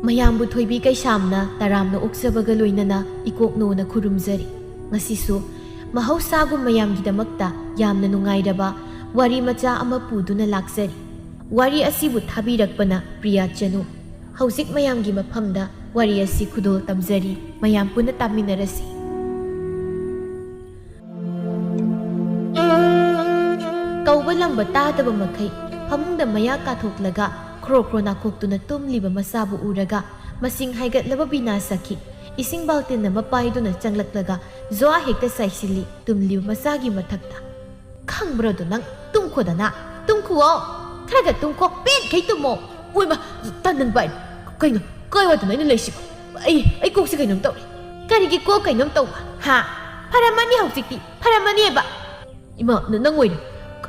ꯃꯌꯥꯝꯕꯨ ꯊꯣꯏꯕꯤ ꯀꯩꯁꯥꯝꯅ ꯇꯔꯥꯝꯅ ꯑꯣꯛꯆꯕꯒ ꯂꯣꯏꯅꯅ ꯏꯀꯣꯛꯅꯣꯅ ꯈꯨꯔꯨꯝꯖꯔꯤ꯫ ꯉꯁꯤꯁꯨ ꯃꯍꯧꯁꯥꯒꯨꯝ ꯃꯌꯥꯝꯒꯤꯗꯃꯛꯇ ꯌꯥꯝꯅ ꯅꯨꯡꯉꯥꯏꯔꯕ ꯋꯥꯔꯤ ꯃꯆꯥ ꯑꯃ ꯄꯨꯗꯨꯅ ꯂꯥꯛꯆꯔꯤ꯫ ꯋꯥꯔꯤ ꯑꯁꯤꯕꯨ ꯊꯥꯕꯤꯔꯛꯄꯅ ꯄ꯭ꯔꯤꯌꯥ ꯆꯅꯨ꯫ ꯍꯧꯖꯤꯛ ꯃꯌꯥꯝꯒꯤ ꯃꯐꯝꯗ ꯋꯥꯔꯤ ꯑꯁꯤ ꯈꯨꯗꯣꯜ ꯇꯝꯖꯔꯤ꯫ ꯃꯌꯥꯝ ꯄꯨꯟꯅ ꯇꯥꯃꯤꯟꯅꯔꯁꯤ꯫ ꯀꯧꯕ ꯂꯪꯕ ꯇꯥꯗꯕ ꯃꯈꯩ ꯐꯃꯨꯡꯗ ꯃꯌꯥ ꯀꯥꯊꯣꯛꯂꯒ ꯈ꯭ꯔꯣ ꯈ꯭ꯔꯣ ꯅꯥꯀꯣꯛꯇꯨꯅ ꯇꯨꯝꯂꯤꯕ ꯃꯆꯥꯕꯨ ꯎꯔꯒ ꯃꯁꯤꯡ ꯍꯥꯏꯒꯠꯂꯕ ꯕꯤꯅꯥ ꯁꯈꯤ ꯏꯁꯤꯡ ꯕꯥꯜꯇꯤꯟ ꯑꯃ ꯄꯥꯏꯗꯨꯅ ꯆꯪꯂꯛꯂꯒ ꯖ꯭ꯋꯥ ꯍꯦꯛꯇ ꯆꯥꯏꯁꯤꯜꯂꯤ ꯇꯨꯝꯂꯤꯕ ꯃꯆꯥꯒꯤ ꯃꯊꯛꯇ꯫ ꯈꯪꯕ꯭ꯔꯣꯗꯣ ꯅꯪ ꯇꯨꯝꯈꯣꯗꯅ ꯇꯨꯝꯈꯨꯋꯣ ꯈꯔꯒ ꯇꯨꯝꯈꯣ ꯄꯦꯟꯈꯩ ꯇꯨꯝꯃꯣ꯫ ꯑꯣꯏꯃ ꯇꯟꯗꯟ ꯄꯥꯏ ꯀꯩꯅꯣ ꯀꯥꯏꯋꯥꯏꯗꯅꯣ ꯑꯩꯅ ꯂꯩꯁꯤꯕꯣ? ꯑꯩ ꯀꯣꯛꯁꯤ ꯀꯩꯅꯣꯝ ꯇꯧꯔꯦ꯫ ꯀꯔꯤꯒꯤ ꯀꯣꯛ ꯀꯩꯅꯣꯝ ꯇꯧꯕ? ꯍꯥ ꯐꯔꯝꯃꯅꯤ ꯍꯧꯖꯤꯛꯇꯤ ꯐꯔꯝꯃꯅꯤꯕ꯫ ꯏꯃꯥ ꯅꯪ ꯑꯣꯏꯅ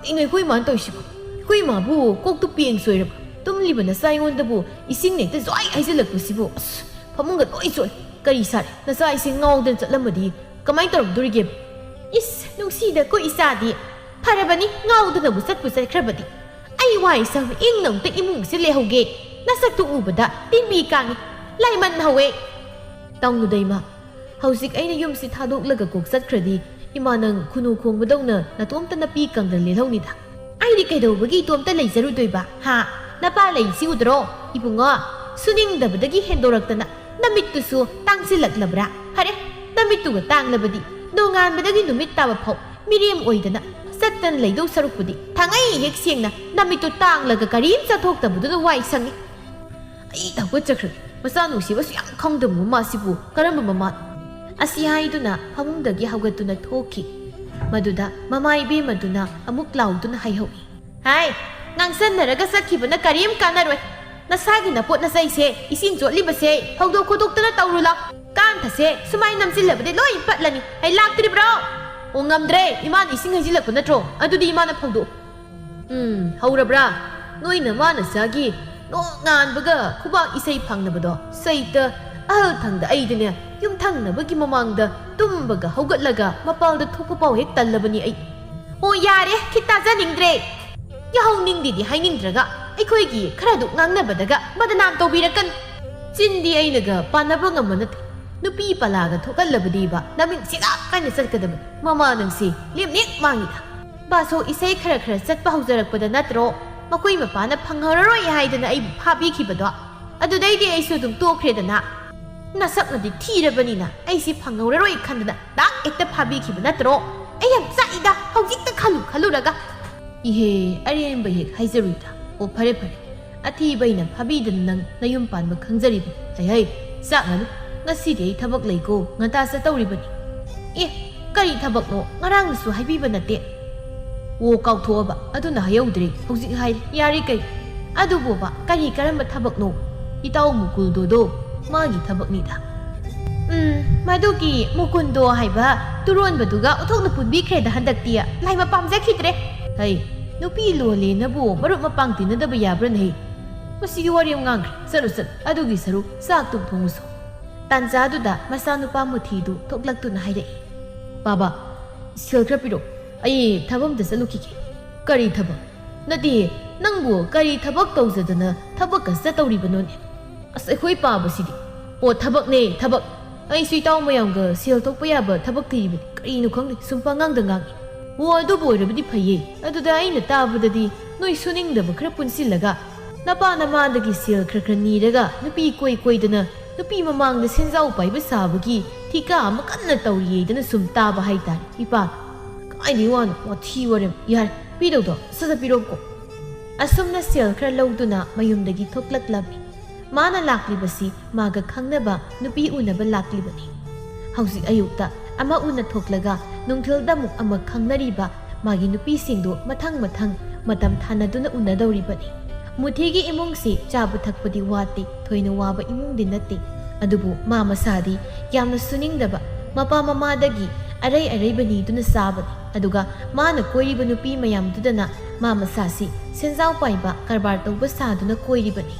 ꯀꯩꯅꯣ ꯑꯩꯈꯣꯏ ꯏꯃꯥꯅ ꯇꯧꯔꯤꯁꯤꯕꯣ? ꯑꯩꯈꯣꯏ ꯏꯃꯥꯕꯨ ꯀꯣꯛꯇꯨ ꯄꯦꯡ ꯁꯣꯏꯔꯕ? ꯇꯨꯝꯂꯤꯕ ꯅꯆꯥ ꯑꯩꯉꯣꯟꯗꯕꯨ ꯏꯁꯤꯡ ꯍꯦꯛꯇ ꯖ꯭ꯋꯥꯏ ꯍꯩꯖꯤꯜꯂꯛꯄꯁꯤꯕꯨ ꯑꯁ ꯐꯃꯨꯡꯒ ꯂꯣꯏ ꯆꯣꯠꯂꯦ꯫ ꯀꯔꯤ ꯁꯥꯔꯦ ꯅꯆꯥ ꯏꯁꯤꯡ ꯉꯥꯎꯗꯅ ꯆꯠꯂꯝꯃꯗꯤ ꯀꯃꯥꯏꯅ ꯇꯧꯔꯝꯗꯣꯔꯤꯒꯦꯕ? ꯏꯁ ꯅꯨꯡꯁꯤꯗ ꯀꯣ ꯏꯆꯥꯗꯤ ꯐꯔꯕꯅꯤ ꯉꯥꯎꯗꯅꯕꯨ ꯆꯠꯄꯨ ꯆꯠꯈ꯭ꯔꯕꯗꯤ꯫ ꯑꯩ ꯋꯥꯏ ꯁꯪ ꯏꯪꯅ ꯑꯃꯨꯛꯇ ꯏꯃꯨꯡꯁꯦ ꯂꯩꯍꯧꯒꯦ꯫ ꯅꯁꯛꯇꯨ ꯎꯕꯗ ꯇꯤꯟꯕꯤ ꯀꯥꯡꯉꯤ ꯂꯥꯏꯃꯟ ꯍꯧꯋꯦ꯫ ꯇꯧꯅꯨꯗ ꯏꯃꯥ ꯍꯧꯖꯤꯛ ꯑꯩꯅ ꯌꯨꯝꯁꯤ ꯊꯥꯗꯣꯛꯂꯒ ꯀꯣꯛ ꯆꯠꯈ꯭ꯔꯗꯤ ꯏꯃꯥ ꯅꯪ ꯈꯨꯅꯨ ꯈꯣꯡꯕꯗꯧꯅ ꯅꯇꯣꯝꯇ ꯅꯄꯤ ꯀꯪꯗ ꯂꯦꯜꯍꯧꯅꯤꯗ꯫ ꯑꯩꯗꯤ ꯀꯩꯗꯧꯕꯒꯤ ꯏꯇꯣꯝꯇ ꯂꯩꯖꯔꯨꯗꯣꯏꯕ? ꯍꯥ ꯅꯄꯥ ꯂꯩꯁꯤ ꯎꯗ꯭ꯔꯣ? ꯏꯕꯨꯡꯉꯣ ꯁꯨꯅꯤꯡꯗꯕꯗꯒꯤ ꯍꯦꯟꯗꯣꯔꯛꯇꯅ ꯅꯃꯤꯠꯇꯨꯁꯨ ꯇꯥꯡꯁꯤꯜꯂꯛꯂꯕ꯭ꯔꯥ? ꯐꯔꯦ ꯅꯃꯤꯠꯇꯨꯒ ꯇꯥꯡꯂꯕꯗꯤ ꯅꯣꯡꯉꯥꯟꯕꯗꯒꯤ ꯅꯨꯃꯤꯠ ꯇꯥꯕ ꯐꯥꯎ ꯃꯤꯔꯦꯝ ꯑꯣꯏꯗꯅ ꯆꯠꯇꯅ ꯂꯩꯗꯧ ꯁꯔꯨꯛꯄꯨꯗꯤ ꯊꯥꯡꯉꯩ ꯍꯦꯛ ꯁꯦꯡꯅ ꯅꯃꯤꯠꯇꯨ ꯇꯥꯡꯂꯒ ꯀꯔꯤꯝ ꯆꯠꯊꯣꯛꯇꯕꯗꯨꯅ ꯋꯥꯏ ꯁꯪꯉꯤ꯫ ꯑꯩ ꯍꯧꯒꯠꯆꯈ꯭ꯔꯒꯦ꯫ ꯃꯆꯥ ꯅꯨꯡꯁꯤꯕꯁꯨ ꯌꯥꯝ ꯈꯪꯗꯕ ꯃꯃꯥꯁꯤꯕꯨ ꯀꯔꯝꯕ ꯃꯃꯥꯅꯣ? ꯑꯁꯤ ꯍꯥꯏꯗꯨꯅ ꯐꯃꯨꯡꯗꯒꯤ ꯍꯧꯒꯠꯇꯨꯅ ꯊꯣꯛꯈꯤ꯫ ꯃꯗꯨꯗ ꯃꯃꯥ ꯏꯕꯦꯝꯃꯗꯨꯅ ꯑꯃꯨꯛ ꯂꯥꯎꯗꯨꯅ ꯍꯥꯏꯍꯧꯏ꯫ ꯍꯥꯏ ꯉꯥꯡꯁꯟꯅꯔꯒ ꯆꯠꯈꯤꯕꯅ ꯀꯔꯤꯝ ꯀꯥꯟꯅꯔꯣꯏ꯫ ꯅꯁꯥꯒꯤ ꯅꯄꯣꯠ ꯅꯆꯩꯁꯦ ꯏꯁꯤꯡ ꯆꯣꯠꯂꯤꯕꯁꯦ ꯐꯧꯗꯣꯛ ꯈꯣꯠꯇꯣꯛꯇꯅ ꯇꯧꯔꯨ ꯂꯥꯎ꯫ ꯀꯥꯟꯊꯁꯦ ꯁꯨꯃꯥꯏꯅ ꯅꯝꯁꯤꯜꯂꯕꯗꯤ ꯂꯣꯏ ꯄꯠꯂꯅꯤ꯫ ꯑꯩ ꯂꯥꯛꯇ꯭ꯔꯤꯕ꯭ꯔꯣ? ꯑꯣ ꯉꯝꯗ꯭ꯔꯦ ꯏꯃꯥꯅ ꯏꯁꯤꯡ ꯍꯩꯖꯤꯜꯂꯛꯄ ꯅꯠꯇ꯭ꯔꯣ? ꯑꯗꯨꯗꯤ ꯏꯃꯥꯅ ꯐꯧꯗꯣꯛ꯫ ꯍꯧꯔꯕ꯭ꯔꯥ? ꯅꯣꯏꯅ ꯃꯥꯅ ꯆꯥꯒꯤ ꯅꯣꯡꯉꯥꯟꯕꯒ ꯈꯨꯕꯥꯛ ꯏꯁꯩ ꯐꯪꯅꯕꯗꯣ ꯁꯩꯇ ꯑꯍꯜ ꯊꯪꯗ ꯑꯩꯗꯅꯦ ꯌꯨꯝꯊꯪꯅꯕꯒꯤ ꯃꯃꯥꯡꯗ ꯇꯨꯝꯕꯒ ꯍꯧꯒꯠꯂꯒ ꯃꯄꯥꯜꯗ ꯊꯣꯛꯄ ꯄꯥꯎ ꯍꯦꯛ ꯇꯜꯂꯕꯅꯤ ꯑꯩ꯫ ꯑꯣ ꯌꯥꯔꯦ ꯈꯤꯠ ꯇꯥꯖꯅꯤꯡꯗ꯭ꯔꯦ꯫ ꯌꯥꯍꯧꯅꯤꯡꯗꯦꯗꯤ ꯍꯥꯏꯅꯤꯡꯗ꯭ꯔꯒ ꯑꯩꯈꯣꯏꯒꯤ ꯈꯔꯗꯨ ꯉꯥꯡꯅꯕꯗꯒ ꯕꯗꯅꯥꯝ ꯇꯧꯕꯤꯔꯛꯀꯅꯨ꯫ ꯆꯤꯟꯗꯤ ꯑꯩꯅꯒ ꯄꯥꯟꯅꯕ ꯉꯝꯕ ꯅꯠꯇꯦ꯫ ꯅꯨꯄꯤ ꯄꯂꯥꯒ ꯊꯣꯛꯍꯜꯂꯕꯗꯤꯕ ꯅꯃꯤꯡ ꯁꯤꯒꯥꯛ ꯀꯥꯏꯅ ꯆꯠꯀꯗꯕꯅꯤ꯫ ꯃꯃꯥ ꯅꯪꯁꯤ ꯂꯦꯝꯅꯦꯛ ꯃꯥꯡꯉꯤꯗ꯫ ꯕꯥꯁꯣ ꯏꯁꯩ ꯈꯔ ꯈꯔ ꯆꯠꯄ ꯍꯧꯖꯔꯛꯄꯗ ꯅꯠꯇ꯭ꯔꯣ ꯃꯈꯣꯏ ꯃꯄꯥꯅ ꯐꯪꯍꯧꯔꯔꯣꯏ ꯍꯥꯏꯗꯅ ꯑꯩꯕꯨ ꯐꯥꯕꯤꯈꯤꯕꯗꯣ? ꯑꯗꯨꯗꯩꯗꯤ ꯑꯩꯁꯨ ꯑꯗꯨꯝ ꯇꯣꯛꯈ꯭ꯔꯦꯗꯅ꯫ ꯅꯁꯛꯅꯗꯤ ꯊꯤꯔꯕꯅꯤꯅ ꯑꯩꯁꯤ ꯐꯪꯍꯧꯔꯔꯣꯏ ꯈꯟꯗꯅ ꯗꯥꯛ ꯍꯦꯛꯇ ꯐꯥꯕꯤꯈꯤꯕ ꯅꯠꯇ꯭ꯔꯣ? ꯑꯩ ꯌꯥꯝ ꯆꯥꯛꯏꯗ ꯍꯧꯖꯤꯛꯇ ꯈꯜꯂꯨꯔꯒ꯫ ꯏꯍꯦ ꯑꯔꯦꯝꯕ ꯍꯦꯛ ꯍꯥꯏꯖꯔꯨꯏꯗ꯫ ꯑꯣ ꯐꯔꯦ ꯐꯔꯦ ꯑꯊꯤꯕꯩꯅ ꯐꯥꯕꯤꯗꯅ ꯅꯪ ꯅꯌꯨꯝ ꯄꯥꯟꯕ ꯈꯪꯖꯔꯤꯕꯅꯤ꯫ ꯍꯩ ꯆꯥꯛꯅꯅꯨ ꯉꯁꯤꯗꯤ ꯑꯩ ꯊꯕꯛ ꯂꯩꯀꯣ ꯉꯟꯇꯥ ꯆꯠꯇꯧꯔꯤꯕꯅꯤ꯫ ꯑꯦ ꯀꯔꯤ ꯊꯕꯛꯅꯣ ꯉꯔꯥꯡꯅꯁꯨ ꯍꯥꯏꯕꯤꯕ ꯅꯠꯇꯦ? ꯑꯣ ꯀꯥꯎꯊꯣꯛꯑꯕ ꯑꯗꯨꯅ ꯍꯥꯏꯍꯧꯗ꯭ꯔꯦ ꯍꯧꯖꯤꯛ ꯍꯥꯏꯔꯤ ꯌꯥꯔꯤ ꯀꯩ꯫ ꯑꯗꯨꯕꯨꯕ ꯀꯔꯤ ꯀꯔꯝꯕ ꯊꯕꯛꯅꯣ? ꯏꯇꯥꯎ ꯃꯨꯀꯨꯜꯗꯣꯗꯣ ꯃꯥꯒꯤ ꯊꯕꯛꯅꯤꯗ꯫ ꯃꯗꯨꯒꯤ ꯃꯨꯀꯨꯟꯗꯣ ꯍꯥꯏꯕ ꯇꯨꯔꯣꯟꯕꯗꯨꯒ ꯑꯣꯟꯊꯣꯛꯅ ꯄꯨꯟꯕꯤꯈ꯭ꯔꯦꯗ ꯍꯟꯗꯛꯇꯤ ꯂꯥꯏꯃ ꯄꯥꯝꯖꯈꯤꯗ꯭ꯔꯦ꯫ ꯍꯩ ꯅꯨꯄꯤ ꯂꯣꯜꯂꯦꯅꯕꯨ ꯃꯔꯨꯞ ꯃꯄꯥꯡ ꯇꯤꯟꯅꯗꯕ ꯌꯥꯕ꯭ꯔꯅꯦ? ꯃꯁꯤꯒꯤ ꯋꯥꯔꯤ ꯑꯃ ꯉꯥꯡꯈ꯭ꯔꯦ ꯆꯠꯂꯨ ꯑꯗꯨꯒꯤ ꯁꯔꯨꯛ ꯆꯥꯛꯇꯨ ꯊꯣꯡꯉꯨꯁꯣ꯫ ꯇꯥꯟꯖꯥꯗꯨꯗ ꯃꯆꯥꯅꯨꯄꯥ ꯃꯨꯊꯤꯗꯨ ꯊꯣꯛꯂꯛꯇꯨꯅ ꯍꯥꯏꯔꯛꯏ꯫ ꯕꯥꯕꯥ ꯁꯦꯜ ꯈꯔ ꯄꯤꯔꯛꯑꯣ ꯑꯩ ꯊꯕꯛ ꯑꯃꯇ ꯆꯠꯂꯨꯈꯤꯒꯦ꯫ ꯀꯔꯤ ꯊꯕꯛ? ꯅꯠꯇꯦ ꯅꯪꯕꯨ ꯀꯔꯤ ꯊꯕꯛ ꯇꯧꯖꯗꯅ ꯊꯕꯛꯀ ꯆꯠꯇꯧꯔꯤꯕꯅꯣꯅꯦ? ꯑꯁ ꯑꯩꯈꯣꯏ ꯄꯥꯕꯁꯤꯗꯤ꯫ ꯑꯣ ꯊꯕꯛꯅꯦ ꯊꯕꯛ꯫ ꯑꯩꯁꯨ ꯏꯇꯥꯎ ꯃꯌꯥꯝꯒ ꯁꯦꯜ ꯊꯣꯛꯄ ꯌꯥꯕ ꯊꯕꯛ ꯊꯤꯔꯤꯕꯅꯤ꯫ ꯀꯔꯤꯅꯣ ꯈꯪꯗꯦ ꯁꯨꯝ ꯄꯉꯥꯡꯗ ꯉꯥꯡꯉꯤ꯫ ꯑꯣ ꯑꯗꯨꯕꯨ ꯑꯣꯏꯔꯕꯗꯤ ꯐꯩꯌꯦ꯫ ꯑꯗꯨꯗ ꯑꯩꯅ ꯇꯥꯕꯗꯗꯤ ꯅꯣꯏ ꯁꯨꯅꯤꯡꯗꯕ ꯈꯔ ꯄꯨꯟꯁꯤꯜꯂꯒ ꯅꯄꯥ ꯅꯃꯥꯗꯒꯤ ꯁꯦꯜ ꯈꯔ ꯅꯤꯔꯒ ꯅꯨꯄꯤ ꯀꯣꯏꯗꯅ ꯅꯨꯄꯤ ꯃꯃꯥꯡꯗ ꯁꯦꯟꯖꯥꯎ ꯄꯥꯏꯕ ꯁꯥꯕꯒꯤ ꯊꯤꯀꯥ ꯑꯃ ꯀꯟꯅ ꯇꯧꯔꯤꯌꯦꯗꯅ ꯁꯨꯝ ꯇꯥꯕ ꯍꯥꯏꯇꯥꯔꯦ ꯏꯄꯥ꯫ ꯀꯥꯏꯗꯩ ꯋꯥꯅꯣ ꯋꯥꯊꯤ ꯋꯥꯔꯦꯝ꯫ ꯌꯥꯔꯦ ꯄꯤꯗꯧꯗꯣ ꯁꯠ ꯄꯤꯔꯣꯀꯣ꯫ ꯑꯁꯨꯝꯅ ꯁꯦꯜ ꯈꯔ ꯂꯧꯗꯨꯅ ꯃꯌꯨꯝꯗꯒꯤ ꯊꯣꯛꯂꯛꯂꯝꯃꯤ꯫ ꯃꯥꯅ ꯂꯥꯛꯂꯤꯕꯁꯤ ꯃꯥꯒ ꯈꯪꯅꯕ ꯅꯨꯄꯤ ꯎꯅꯕ ꯂꯥꯛꯂꯤꯕꯅꯤ꯫ ꯍꯧꯖꯤꯛ ꯑꯌꯨꯛꯇ ꯑꯃ ꯎꯅ ꯊꯣꯛꯂꯒ ꯅꯨꯡꯊꯤꯜꯗ ꯑꯃꯨꯛ ꯑꯃ ꯈꯪꯅꯔꯤꯕ ꯃꯥꯒꯤ ꯅꯨꯄꯤꯁꯤꯡꯗꯨ ꯃꯊꯪ ꯃꯇꯝ ꯊꯥꯅꯗꯨꯅ ꯎꯅꯗꯧꯔꯤꯕꯅꯤ꯫ ꯃꯨꯊꯤꯒꯤ ꯏꯃꯨꯡꯁꯤ ꯆꯥꯕ ꯊꯛꯄꯗꯤ ꯋꯥꯠꯇꯦ ꯊꯣꯏꯅ ꯋꯥꯕ ꯏꯃꯨꯡꯗꯤ ꯅꯠꯇꯦ꯫ ꯑꯗꯨꯕꯨ ꯃꯥ ꯃꯁꯥꯗꯤ ꯌꯥꯝꯅ ꯁꯨꯅꯤꯡꯗꯕ ꯃꯄꯥ ꯃꯃꯥꯗꯒꯤ ꯑꯔꯩꯕ ꯅꯤꯗꯨꯅ ꯆꯥꯕꯅꯤ꯫ ꯑꯗꯨꯒ ꯃꯥꯅ ꯀꯣꯏꯔꯤꯕ ꯅꯨꯄꯤ ꯃꯌꯥꯝꯗꯨꯗꯅ ꯃꯥ ꯃꯁꯥꯁꯤ ꯁꯦꯟꯖꯥꯎ ꯄꯥꯏꯕ ꯀꯔꯕꯥꯔ ꯇꯧꯕ ꯁꯥꯗꯨꯅ ꯀꯣꯏꯔꯤꯕꯅꯤ꯫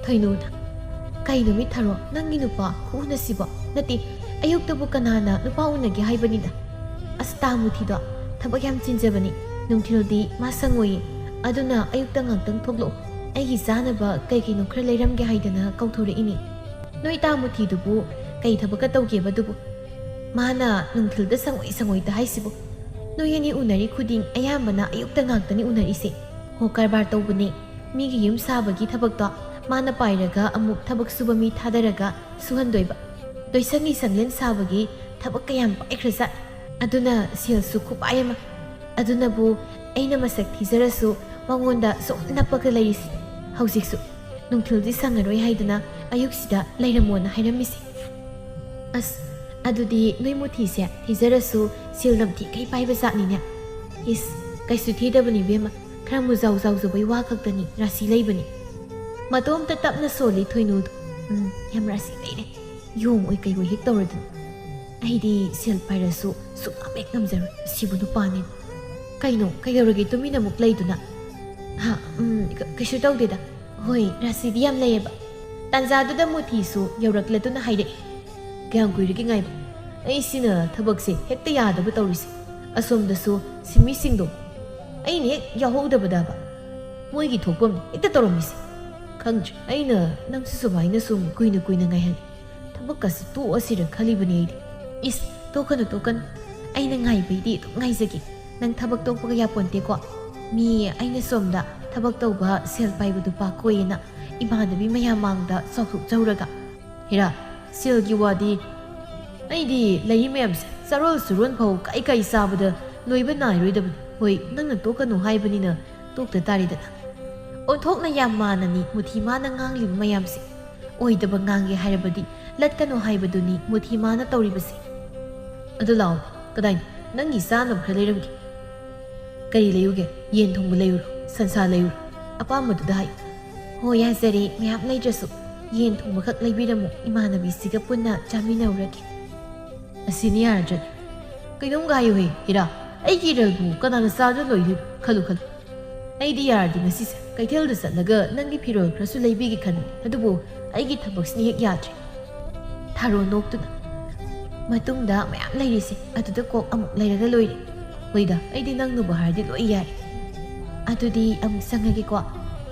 ꯊꯣꯏꯅꯨꯅ Kay numit tharo nangi nupa kuuna siba nati ayuktabu kanana nupa unagi haibanida. Asta muthido thabak yam chinjabani nungthildi masangoi aduna ayukta ngangtang thoglo aigi zanaba kai kai nukhra leiramge haidana kauthore ini. Noi ta muthidubu kai thabaka tawgeba dubu mana nungthilda sangoi ta haisibu. Noyani unari khuding ayambana ayukta ngangtani unari se. Ho karbar tawbani migi yum sabagi thabakto mana pairaga amuk thabak suba mi thadaraga suhandoiba. Doisangi sanglen sabagi thabak kayam paikhraza. Aduna sil su khupayama. Aduna bu aina masak thizarasu mangonda som napaga leisi. Hausik nungthildi sangaroi haidana ayuksida leiramona hairamisi. As adudi noi muthi se thizarasu silnamthi kai paiba zatnine. Is kaisu thidabani bema khara muzau bai wa khaktani rasi leibani. Matom ta tapna soli thoinu yam rasi leire. Yom oi kai oi hik tawradun. Aidi sil pairasu sukamek namjar sibunu panin. Kaino kayarage tumina muk leiduna. Ha kaisu tawdeda. Hoi rasi di yam leiba. Tanzaduda muthisu yauraklatuna haide. Kayam kuirigi ngaiba. Ai sina thabakse hekta yadaba tawrisi. Asomdasu simisingdo aine yahodabadaba. Moigi thokpam hekta tawramisi. Khangj aina nangsu subaina sum kuina ngai hal. Thabakasi tu asira khalibani aidi. Is tokan aina ngai baidi ngai zagi. Nang thabak tokpaga yaponte ko. Mi aina somda thabak tawba sel paibadu pa koyena imadabi mayamangda sokuk jawraga. Hira selgi wadi aidi lei mayamse sarol surun phau kai sabada loiba nairoidabani. Hoi nangna tokanu haibanina tokta taridana. Onthokna yam manani muthi mana ngangliba mayamse. Oidaba ngange hairabadi latkanu haibaduni muthi mana tawribase. Adu law kadai nangi sanab khra leiramgi. Kari leyuge yen thongba leyuro sansa leyuro apamaduda hai. Ho yazari mayam leidrasu yen thongba khak leibiramu imanabi siga punna chaminauragi. Asini yarajani kaidom gayu he hira aigi ralbu kanana sada loidu khalu aidi yardi ngasi kaithel da satlaga nangi phirol khrasu leibigi khan adubu aigi thabaksni hek yadri tharo noktuna matungda mayam leirisi aduda kok amuk leiraga loire hoida aidi nangnu bahardi loi yari adudi amuk sangagi ko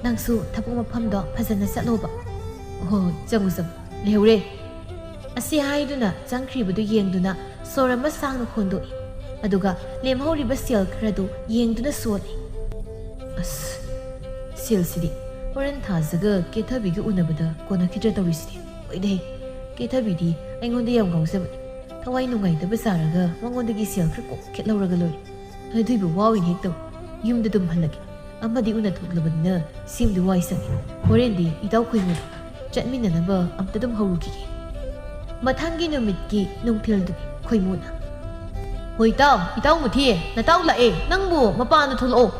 nangsu thabuk maphamdo phajana satloba ho changusam leure asi haiduna changkhribudu yengduna sorama sangna khondoi aduga lemhoriba sel khradu yengduna soli as silsidi horan thazaga kethabigi unabada kona khidra tawrisidi oide kethabidi aingonde yam gausab thawai nungai da basaraga mangondagi sel khra ko khetlauraga loi aduibu wawin hekto yumda dum halagi amadi una thuklabadna simdi waisang horendi itaw khoimu chatminanaba amta dum hawruki mathangi numitki nungthildu khoimuna Hoi itaw muthi nataw lae nangbu mapana tholo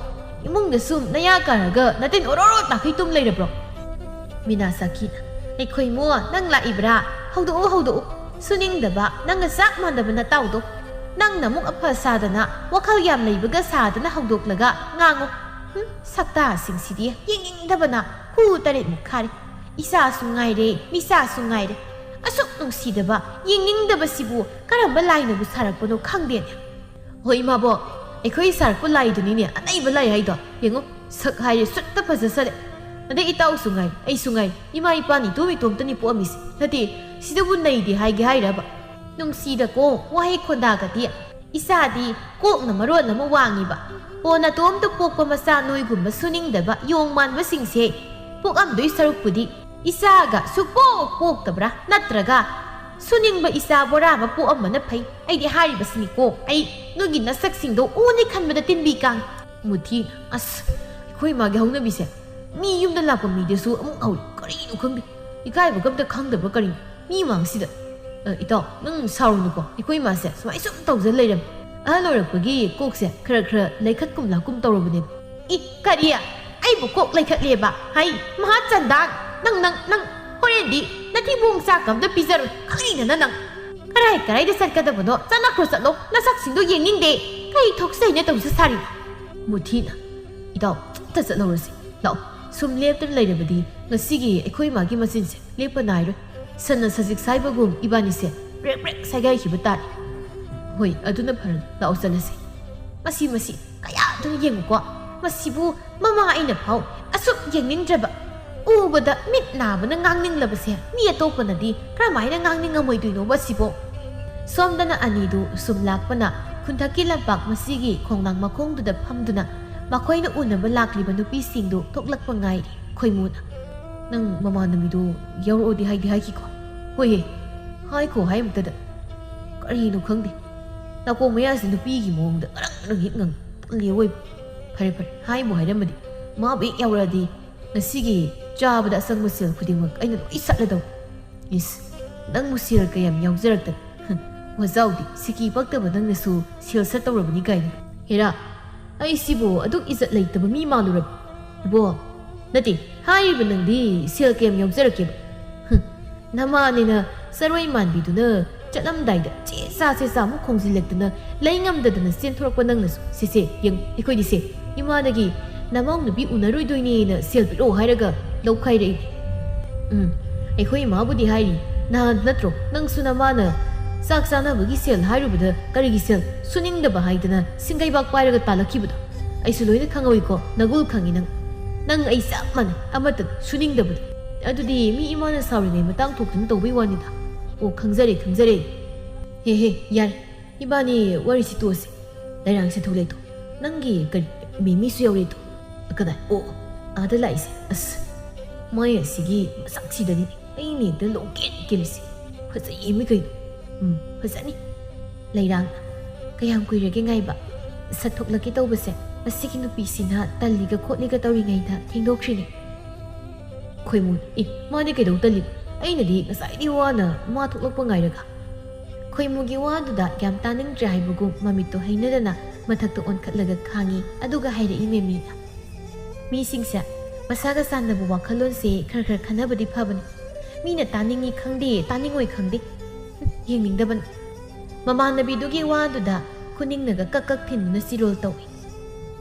imung da sum naya karaga natin ororo takai tum leirabro minasaki ai khoimo nang la ibra haudu suning daba nang sak mandaba na tawdo nang namuk apha sadana wakhal yam leibaga sadana haudoklaga ngango sakta singsidi ying dabana hu tare mukhari isa sungaire misa sungaire asuk nungsidaba yingingdaba sibu karamba lainabu sarakpano khangde hoi mabo ekhoi sarakpu laiduni anaiba lai haido yengo sak haire sutta phajasare ade itaw sungai ai sungai ima ipani tumi tomtani po amisi nati sidabu naidi haige hairaba nungsida ko wahi khonda gati isadi kok na marot na mawangiba pona tomta pokpa masa noigumba suningdaba yongman masingse pok amdoi sarukpudi isaga sukpok tabra natraga suningba isa boraba po amana phai ai di hari basni ko ai nogi nasak singdo uni khanbada tinbi kang muthi as khoi ma ge hongna bise mi yumda lakpa mi desu amung au kari nu khangdi ikai ba gamta khangdaba kari mi mang sida itaw nang saru ko ikoi ma se smai sum tawza leiram alorakpagi kokse khra laikhat kum lakum tawrobune I kariya ai bu kok laikhat leba hai maha chandang nang horendi nati bung sakam da pizar khaina nang karai da sarkada bono chana krosalo nasak singdo yengingde kai thoksai ne tawsa sari muthina itaw ta chalorasi law ꯁꯨꯝ ꯂꯦꯞꯇꯅ ꯂꯩꯔꯕꯗꯤ ꯉꯁꯤꯒꯤ ꯑꯩꯈꯣꯏ ꯃꯥꯒꯤ ꯃꯆꯤꯟꯁꯦ ꯂꯦꯞꯄ ꯅꯥꯏꯔꯣꯏ ꯁꯟꯅ ꯁꯖꯤꯛ ꯁꯥꯏꯕꯒꯨꯝ ꯏꯕꯥꯅꯤꯁꯦ ꯕ꯭ꯔꯦꯛ ꯕ꯭ꯔꯦꯛ ꯁꯥꯏꯒꯥꯏꯈꯤꯕ ꯇꯥꯔꯦ ꯍꯣꯏ ꯑꯗꯨꯅ ꯐꯔꯅꯤ ꯂꯥꯛꯑꯣ ꯆꯠꯂꯁꯤ ꯃꯁꯤ ꯀꯌꯥꯗꯨꯅ ꯌꯦꯡꯉꯨꯀꯣ ꯃꯁꯤꯕꯨ ꯃꯃꯥ ꯑꯩꯅ ꯐꯥꯎ ꯑꯁꯨꯛ ꯌꯦꯡꯅꯤꯡꯗ꯭ꯔꯕ ꯎꯕꯗ ꯃꯤꯠ ꯅꯥꯕꯅ ꯉꯥꯡꯅꯤꯡꯂꯕꯁꯦ ꯃꯤ ꯑꯇꯣꯞꯄꯅꯗꯤ ꯀꯔꯝꯍꯥꯏꯅ ꯉꯥꯡꯅꯤꯡꯉꯝꯃꯣꯏꯗꯣꯏꯅꯣꯕ ꯁꯤꯕꯣ ꯁꯣꯝꯗꯅ ꯑꯅꯤꯗꯨ ꯁꯨꯝ ꯂꯥꯛꯄꯅ ꯈꯨꯟꯊꯛꯀꯤ ꯂꯝꯄꯥꯛ ꯃꯁꯤꯒꯤ ꯈꯣꯡꯅꯥꯡ ꯃꯈꯣꯡꯗꯨꯗ ꯐꯝꯗꯨꯅ ꯃꯈꯣꯏꯅ ꯎꯅꯕ ꯂꯥꯛꯂꯤꯕ ꯅꯨꯄꯤꯁꯤꯡꯗꯨ ꯊꯣꯛꯂꯛꯄ ꯉꯥꯏꯔꯤ ꯈꯣꯏꯃꯨꯅ ꯅꯪ ꯃꯃꯥꯟꯅꯕꯤꯗꯨ ꯌꯥꯎꯔꯛꯑꯣꯗꯤ ꯍꯥꯏꯈꯤꯀꯣ ꯍꯣꯏꯍꯦ ꯍꯥꯏꯈꯣ ꯍꯥꯏꯃꯛꯇꯗ ꯀꯔꯤꯅꯣ ꯈꯪꯗꯦ ꯅꯥꯀꯣꯡ ꯃꯌꯥꯁꯤ ꯅꯨꯄꯤꯒꯤ ꯃꯑꯣꯡꯗ ꯉꯔꯪ ꯍꯦꯛ ꯉꯪ ꯇꯜꯂꯤ ꯑꯣꯏꯕ ꯐꯔꯦ ꯍꯥꯏꯕꯨ ꯍꯥꯏꯔꯝꯃꯗꯤ ꯃꯥꯕꯨ ꯍꯦꯛ ꯌꯥꯎꯔꯛꯑꯗꯤ ꯉꯁꯤꯒꯤ ꯆꯥꯕꯗ ꯑꯁꯪꯕ ꯁꯦꯜ ꯈꯨꯗꯤꯡꯃꯛ ꯑꯩꯅ ꯂꯣꯏ ꯁꯠꯂꯗꯧ ꯏꯁ ꯅꯪꯕꯨ ꯁꯦꯜ ꯀꯌꯥꯝ ꯌꯥꯎꯖꯔꯛꯇꯅ ꯋꯥꯖꯥꯎꯗꯤ ꯁꯤꯀꯤ ꯄꯛꯇꯕ ꯅꯪꯅꯁꯨ ꯁꯦꯜ ꯁꯠꯇꯧꯔꯕꯅꯤ ꯀꯥꯏꯅ ꯍꯦꯔꯥ ꯑꯩꯁꯤꯕꯨ ꯑꯗꯨꯛ ꯏꯖꯠ ꯂꯩꯇꯕ ꯃꯤ ꯃꯥꯜꯂꯨꯔꯕ ꯏꯕꯣ ꯅꯠꯇꯦ ꯍꯥꯏꯔꯤꯕ ꯅꯪꯗꯤ ꯁꯦꯜ ꯀꯌꯥꯝ ꯌꯥꯎꯖꯔꯛꯀꯦꯕ ꯅꯃꯥꯅꯤꯅ ꯆꯔꯣꯏ ꯃꯥꯟꯕꯤꯗꯨꯅ ꯆꯠꯂꯝꯗꯥꯏꯗ ꯆꯦꯆꯥ ꯑꯃꯨꯛ ꯈꯣꯡꯖꯤꯜꯂꯛꯇꯨꯅ ꯂꯩ ꯉꯝꯗꯗꯅ ꯆꯦꯟꯊꯣꯔꯛꯄ ꯅꯪꯅꯁꯨ ꯁꯦ ꯌꯦꯡ ꯑꯩꯈꯣꯏꯗꯤ ꯁꯦ ꯏꯃꯥꯗꯒꯤ ꯅꯃꯧ ꯅꯨꯄꯤ ꯎꯅꯔꯣꯏꯗꯣꯏꯅꯦꯅ ꯁꯦꯜ ꯄꯤꯔꯛꯑꯣ ꯍꯥꯏꯔꯒ ꯂꯧꯈꯥꯏꯔꯛꯏ ꯑꯩꯈꯣꯏ ꯏꯃꯥꯕꯨꯗꯤ ꯍꯥꯏꯔꯤ ꯅꯍꯥꯟ ꯅꯠꯇ꯭ꯔꯣ ꯅꯪꯁꯨ ꯅꯃꯥꯅ ꯆꯥꯛ ꯆꯥꯅꯕꯒꯤ ꯁꯦꯜ ꯍꯥꯏꯔꯨꯕꯗ ꯀꯔꯤꯒꯤ ꯁꯦꯜ ꯁꯨꯅꯤꯡꯗꯕ ꯍꯥꯏꯗꯅ ꯁꯤꯡꯒꯩꯕꯥꯛ ꯄꯥꯏꯔꯒ ꯇꯥꯜꯂꯛꯈꯤꯕꯗꯣ ꯑꯩꯁꯨ ꯂꯣꯏꯅ ꯈꯪꯍꯧꯏꯀꯣ ꯅꯒꯨꯜ ꯈꯪꯉꯤ ꯅꯪ ꯑꯩ ꯆꯞ ꯃꯥꯟꯅꯩ ꯑꯃꯠꯇ ꯁꯨꯅꯤꯡꯗꯕꯗꯣ ꯑꯗꯨꯗꯤ ꯃꯤ ꯏꯃꯥꯅ ꯁꯥꯎꯔꯤꯉꯩ ꯃꯇꯥꯡ ꯊꯣꯛꯇꯨꯅ ꯇꯧꯕꯩ ꯋꯥꯅꯤꯗ ꯑꯣ ꯈꯪꯖꯔꯦ ꯍꯦ ꯌꯥꯔꯦ ꯏꯕꯥꯅꯤ ꯋꯥꯔꯤꯁꯤ ꯇꯣꯛꯑꯁꯤ ꯂꯩꯔꯥꯡꯁꯦ ꯊꯣꯛꯂꯛꯏꯗꯣ ꯅꯪꯒꯤ ꯀꯔꯤ ꯃꯤꯃꯤꯁꯨ ꯌꯧꯔꯛꯏꯗꯣ ꯀꯗꯥꯏ ꯑꯣ ꯑꯥꯗ ꯂꯥꯛꯏꯁꯦ ꯑꯁ ꯃꯣꯏ ꯑꯁꯤꯒꯤ ꯃꯁꯛꯁꯤꯗꯅꯤ ꯑꯩꯅ ꯍꯦꯛꯇ ꯂꯣꯡꯀꯦꯜꯂꯤꯁꯦ ꯐꯖꯩꯃꯤ ꯀꯩꯅꯣ ꯐꯖꯅꯤ ꯂꯩꯔꯥꯡ ꯀꯌꯥꯝ ꯀꯨꯏꯔꯒꯦ ꯉꯥꯏꯕ ꯁꯠꯊꯣꯛꯂꯛꯀꯦ ꯇꯧꯕꯁꯦ ꯃꯁꯤꯒꯤ ꯅꯨꯄꯤꯁꯤꯅ ꯇꯜꯂꯤꯒ ꯈꯣꯠꯂꯤꯒ ꯇꯧꯔꯤꯉꯩꯗ ꯊꯦꯡꯗꯣꯛꯈ꯭ꯔꯤꯅꯤ ꯈꯣꯏꯃꯨ ꯃꯥꯗꯤ ꯀꯩꯗꯧ ꯇꯜꯂꯤꯕ ꯑꯩꯅꯗꯤ ꯉꯁꯥꯏꯗꯤ ꯋꯥꯅ ꯃꯥ ꯊꯣꯛꯂꯛꯄ ꯉꯥꯏꯔꯒ ꯈꯣꯏꯃꯨꯒꯤ ꯋꯥꯗꯨꯗ ꯌꯥꯝ ꯇꯥꯅꯤꯡꯗ꯭ꯔꯦ ꯍꯥꯏꯕꯒꯨꯝ ꯃꯃꯤꯠꯇꯣ ꯍꯩꯅꯗꯅ ꯃꯊꯛꯇ ꯑꯣꯟꯈꯠꯂꯒ ꯈꯥꯡꯉꯤ ꯑꯗꯨꯒ ꯍꯥꯏꯔꯛꯏ ꯃꯦꯃꯤꯅ ꯃꯤꯁꯤꯡꯁꯦ ꯃꯁꯥꯒ ꯆꯥꯟꯅꯕ ꯋꯥꯈꯜꯂꯣꯟꯁꯦ ꯈꯔ ꯈꯟꯅꯕꯗꯤ ꯐꯕꯅꯤ ꯃꯤꯅ ꯇꯥꯅꯤꯡꯉꯤ ꯈꯪꯗꯦ ꯇꯥꯅꯤꯡꯉꯣꯏ ꯈꯪꯗꯦ ꯌꯦꯡꯅꯤꯡꯗꯕꯅꯤ ꯃꯃꯥꯟꯅꯕꯤꯗꯨꯒꯤ ꯋꯥꯗꯨꯗ ꯈꯨꯅꯤꯡꯅꯒ ꯀꯛ ꯊꯤꯟꯗꯨꯅ ꯆꯤꯔꯣꯜ ꯇꯧꯏ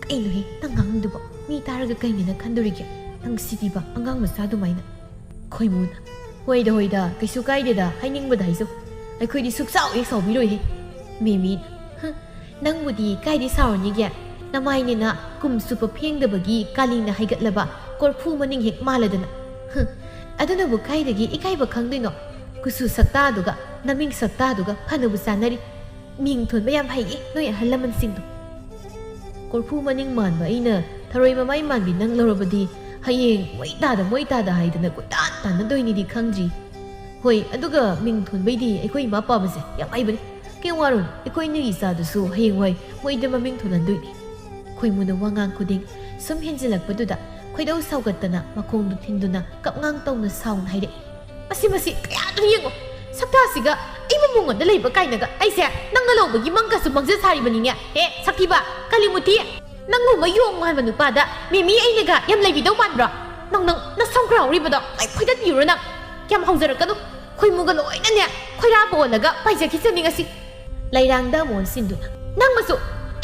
ꯀꯩꯅꯣꯍꯦ ꯅꯪ ꯉꯥꯡꯗꯨꯕ ꯃꯤ ꯇꯥꯔꯒ ꯀꯩꯅꯦꯅ ꯈꯟꯗꯣꯔꯤꯒꯦ ꯅꯪ ꯁꯤꯗꯤꯕ ꯑꯉꯥꯡ ꯃꯆꯥ ꯑꯗꯨꯃꯥꯏꯅ ꯈꯣꯏꯃꯨꯅ ꯍꯣꯏꯗ ꯀꯩꯁꯨ ꯀꯥꯏꯗꯦꯗ ꯍꯥꯏꯅꯤꯡꯕꯗ ꯍꯥꯏꯖꯧ ꯑꯩꯈꯣꯏꯗꯤ ꯁꯨꯛꯁꯥꯎ ꯍꯦꯛ ꯁꯥꯎꯕꯤꯔꯣꯏꯍꯦ ꯃꯦꯃꯤꯅ ꯅꯪꯕꯨꯗꯤ ꯀꯥꯏꯗꯤ ꯁꯥꯎꯔꯅꯤꯒꯦ ꯅꯃꯥꯏꯅꯤꯅ ꯀꯨꯝ ꯆꯨꯞꯄ ꯐꯦꯡꯗꯕꯒꯤ ꯀꯥꯂꯤꯅ ꯍꯩꯒꯠꯂꯕ ꯀꯣꯔꯐꯨ ꯃꯅꯤꯡ ꯍꯦꯛ ꯃꯥꯜꯂꯗꯅ ꯑꯗꯨꯅꯕꯨ ꯀꯥꯏꯗꯒꯤ ꯏꯀꯥꯏꯕ ꯈꯪꯗꯣꯏꯅꯣ ꯀꯨꯁꯨ ꯁꯛꯇꯥꯗꯨꯒ ꯅꯃꯤꯡ ꯁꯛꯇꯥꯗꯨꯒ ꯐꯅꯕꯨ ꯆꯥꯅꯔꯤ ꯃꯤꯡ ꯊꯣꯟꯕ ꯌꯥꯝ ꯍꯩꯌꯦ ꯅꯣꯏ ꯑꯍꯜ ꯂꯃꯟꯁꯤꯡꯗꯣ ꯀꯣꯔꯐꯨ ꯃꯅꯤꯡ ꯃꯥꯟꯕ ꯑꯩꯅ ꯊꯔꯣꯏ ꯃꯃꯥꯏ ꯃꯥꯟꯕꯤ ꯅꯪ ꯂꯧꯔꯕꯗꯤ ꯍꯌꯦꯡ ꯃꯣꯏ ꯇꯥꯗ ꯍꯥꯏꯗꯅ ꯀꯣꯏꯇꯥꯟ ꯇꯥꯟꯅꯗꯣꯏꯅꯤꯗꯤ ꯈꯪꯗ꯭ꯔꯤ ꯍꯣꯏ ꯑꯗꯨꯒ ꯃꯤꯡ ꯊꯣꯟꯕꯩꯗꯤ ꯑꯩꯈꯣꯏ ꯏꯃꯥ ꯄꯥꯕꯁꯦ ꯌꯥꯝ ꯍꯩꯕꯅꯤ ꯀꯩ ꯋꯥꯔꯨꯅꯨ ꯑꯩꯈꯣꯏ ꯅꯣꯏꯒꯤ ꯏꯆꯥꯗꯨꯁꯨ ꯍꯌꯦꯡꯋꯥꯏ ꯃꯣꯏꯗ ꯃꯃꯤꯡ ꯊꯣꯟꯍꯟꯗꯣꯏꯅꯤ ꯈꯣꯏꯃꯨꯅ ꯋꯥꯉꯥꯡ ꯈꯨꯗꯤꯡ ꯁꯨꯝ ꯍꯦꯟꯖꯤꯜꯂꯛꯄꯗꯨꯗ ꯈꯣꯏꯗꯧ ꯁꯥꯎꯒꯠꯇꯅ ꯃꯈꯣꯡꯗꯨ ꯊꯤꯟꯗꯨꯅ ꯀꯞꯉꯥꯡ ꯇꯧꯅ ꯁꯥꯎꯅ ꯍꯥꯏꯔꯛꯏ ꯃꯁꯤ ꯀꯌꯥꯗꯨ ꯌꯦꯡꯉꯣ ꯁꯛꯇꯥꯁꯤꯒ ꯑꯩꯕꯨ ꯃꯉꯣꯟꯗ ꯂꯩꯕ ꯀꯥꯏꯅꯒ ꯑꯩꯁꯦ ꯅꯪꯒ ꯂꯧꯕꯒꯤ ꯃꯪꯒꯁꯨ ꯃꯪꯖ ꯁꯥꯔꯤꯕꯅꯤꯅꯦ ꯁꯛꯊꯤꯕ ꯀꯥꯂꯤꯃꯨꯊꯤ ꯅꯪꯒꯨꯝꯕ ꯌꯣꯡ ꯃꯥꯟꯕ ꯅꯨꯄꯥꯗ ꯃꯦꯃꯤ ꯑꯩꯅꯒ ꯌꯥꯝ ꯂꯩꯕꯤꯗꯧ ꯃꯥꯟꯕ꯭ꯔꯣ ꯅꯪ ꯅꯁꯝ ꯈꯔꯥꯎꯔꯤꯕꯗꯣ ꯑꯩ ꯐꯣꯏꯗꯠꯄꯤꯔꯣ ꯅꯪ ꯌꯥꯝ ꯍꯧꯖꯔꯛꯀꯅꯨ ꯈꯣꯏꯃꯨꯒ ꯂꯣꯏꯅꯅꯦ ꯈꯣꯏꯔꯥꯕ ꯑꯣꯜꯂꯒ ꯄꯥꯏꯖꯈꯤꯁꯅꯤ ꯉꯁꯤ ꯂꯩꯔꯥꯡꯗ ꯑꯃꯨꯛ ꯑꯣꯟꯁꯤꯟꯗꯨꯅ ꯅꯪꯃꯁꯨ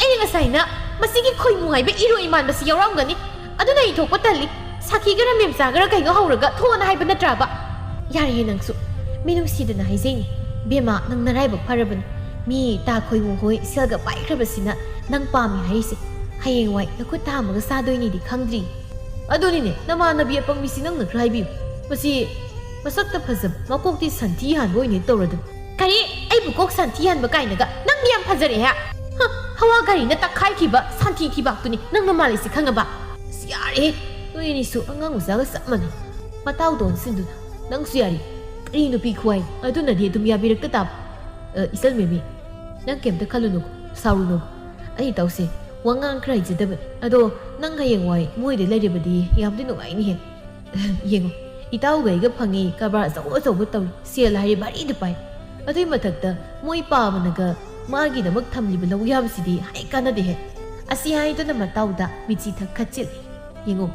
ꯑꯩꯅ ꯉꯁꯥꯏꯅ ꯃꯁꯤꯒꯤ ꯈꯣꯏꯃꯨ ꯍꯥꯏꯕ ꯏꯔꯣꯏ ꯃꯥꯟꯕꯁꯤ ꯌꯥꯎꯔꯝꯒꯅꯤ ꯑꯗꯨꯅ ꯑꯩ ꯊꯣꯛꯄ ꯇꯜꯂꯤ ꯁꯥꯈꯤꯒꯔ ꯃꯦꯝꯆꯥꯒꯔ ꯀꯩꯅꯣ ꯍꯧꯔꯒ ꯊꯣꯛꯑꯣꯅ ꯍꯥꯏꯕ ꯅꯠꯇ꯭ꯔꯕ ꯌꯥꯔꯦ ꯅꯪꯁꯨ ꯃꯤꯅꯨꯡꯁꯤꯗꯅ ꯍꯥꯏꯖꯩꯅꯤ ꯕꯦꯃꯥ ꯅꯪ ꯅꯔꯥꯏꯕꯛ ꯐꯔꯕꯅꯤ ꯃꯤ ꯇꯥ ꯈꯣꯏꯃꯨ ꯍꯣꯏ ꯁꯦꯜꯒ ꯄꯥꯏꯈ꯭ꯔꯕꯁꯤꯅ ꯅꯪ ꯄꯥꯝꯃꯤ ꯍꯥꯏꯔꯤꯁꯦ ꯍꯌꯦꯡꯋꯥꯏ ꯅꯈꯨꯠ ꯊꯥꯝꯃꯒ ꯆꯥꯗꯣꯏꯅꯤꯗꯤ ꯈꯪꯗ꯭ꯔꯤ ꯑꯗꯨꯅꯤꯅꯦ ꯅꯃꯥꯟꯅꯕꯤ ꯑꯄꯪꯕꯤꯁꯤ ꯅꯪꯅ ꯈꯔ ꯍꯥꯏꯕꯤꯌꯨ ꯃꯁꯤ ꯃꯁꯛꯇ ꯐꯖꯕ ꯃꯀꯣꯛꯇꯤ ꯁꯟꯊꯤ ꯍꯥꯟꯕ ꯑꯣꯏꯅ ꯇꯧꯔꯗꯅ ꯀꯔꯤ ꯑꯩꯕꯨ ꯀꯣꯛ ꯁꯟꯊꯤ ꯍꯥꯟꯕ ꯀꯥꯏꯅꯒ ꯅꯪꯗꯤ ꯌꯥꯝ ꯐꯖꯔꯦꯍꯦ ꯍꯋꯥ ꯒꯥꯔꯤꯅ ꯇꯛꯈꯥꯏꯈꯤꯕ ꯁꯟꯊꯤ ꯊꯤꯕꯥꯛꯇꯨꯅꯤ ꯅꯪꯅ ꯃꯥꯜꯂꯤꯁꯤ ꯈꯪꯉꯕ ꯌꯥꯔꯦ ꯅꯣꯏ ꯑꯅꯤꯁꯨ ꯑꯉꯥꯡ ꯃꯆꯥꯒ ꯆꯞ ꯃꯥꯟꯅꯩ ꯃꯇꯥꯎꯗ ꯑꯣꯟꯁꯤꯟꯗꯨꯅ ꯅꯪꯁꯨ ꯌꯥꯔꯤ ꯀꯔꯤ ꯅꯨꯄꯤ ꯈꯨꯋꯥꯏ ꯑꯗꯨꯅꯗꯤ ꯑꯗꯨꯝ ꯌꯥꯕꯤꯔꯛꯇ ꯇꯥꯕ ꯏꯆꯜ ꯃꯦꯃꯤ ꯅꯪ ꯀꯩꯝꯇ ꯈꯜꯂꯨꯅꯨ ꯁꯥꯎꯔꯨꯅꯨ ꯑꯩ ꯇꯧꯁꯦ ꯋꯥꯉꯥꯡ ꯈꯔ ꯍꯩꯖꯗꯕꯅꯤ ꯑꯗꯣ ꯅꯪ ꯍꯌꯦꯡꯋꯥꯏ ꯃꯣꯏꯗ ꯂꯩꯔꯕꯗꯤ ꯌꯥꯝꯗꯤ ꯅꯨꯡꯉꯥꯏꯅꯤꯍꯦ ꯌꯦꯡꯉꯣ ꯏꯇꯥꯎꯒ ꯑꯩꯒ ꯐꯪꯉꯤ ꯀꯔꯕꯥꯔ ꯑꯆꯧꯕ ꯇꯧꯔꯤ ꯁꯦꯜ ꯍꯥꯏꯔꯤ ꯚꯥꯔꯤꯗ ꯄꯥꯏ ꯑꯗꯨꯏ ꯃꯊꯛꯇ ꯃꯣꯏ ꯄꯥꯕꯅꯒ ꯃꯥꯒꯤꯗꯃꯛ ꯊꯝꯂꯤꯕ ꯂꯧ ꯌꯥꯕꯁꯤꯗꯤ ꯍꯥꯏ ꯀꯥꯟꯅꯗꯦꯍꯦ ꯑꯁꯤ ꯍꯥꯏꯗꯨꯅ ꯃꯇꯥꯎꯗ ꯃꯤꯆꯤ ꯊꯛ ꯈꯠꯆꯤꯜꯂꯤ ꯌꯦꯡꯉꯣ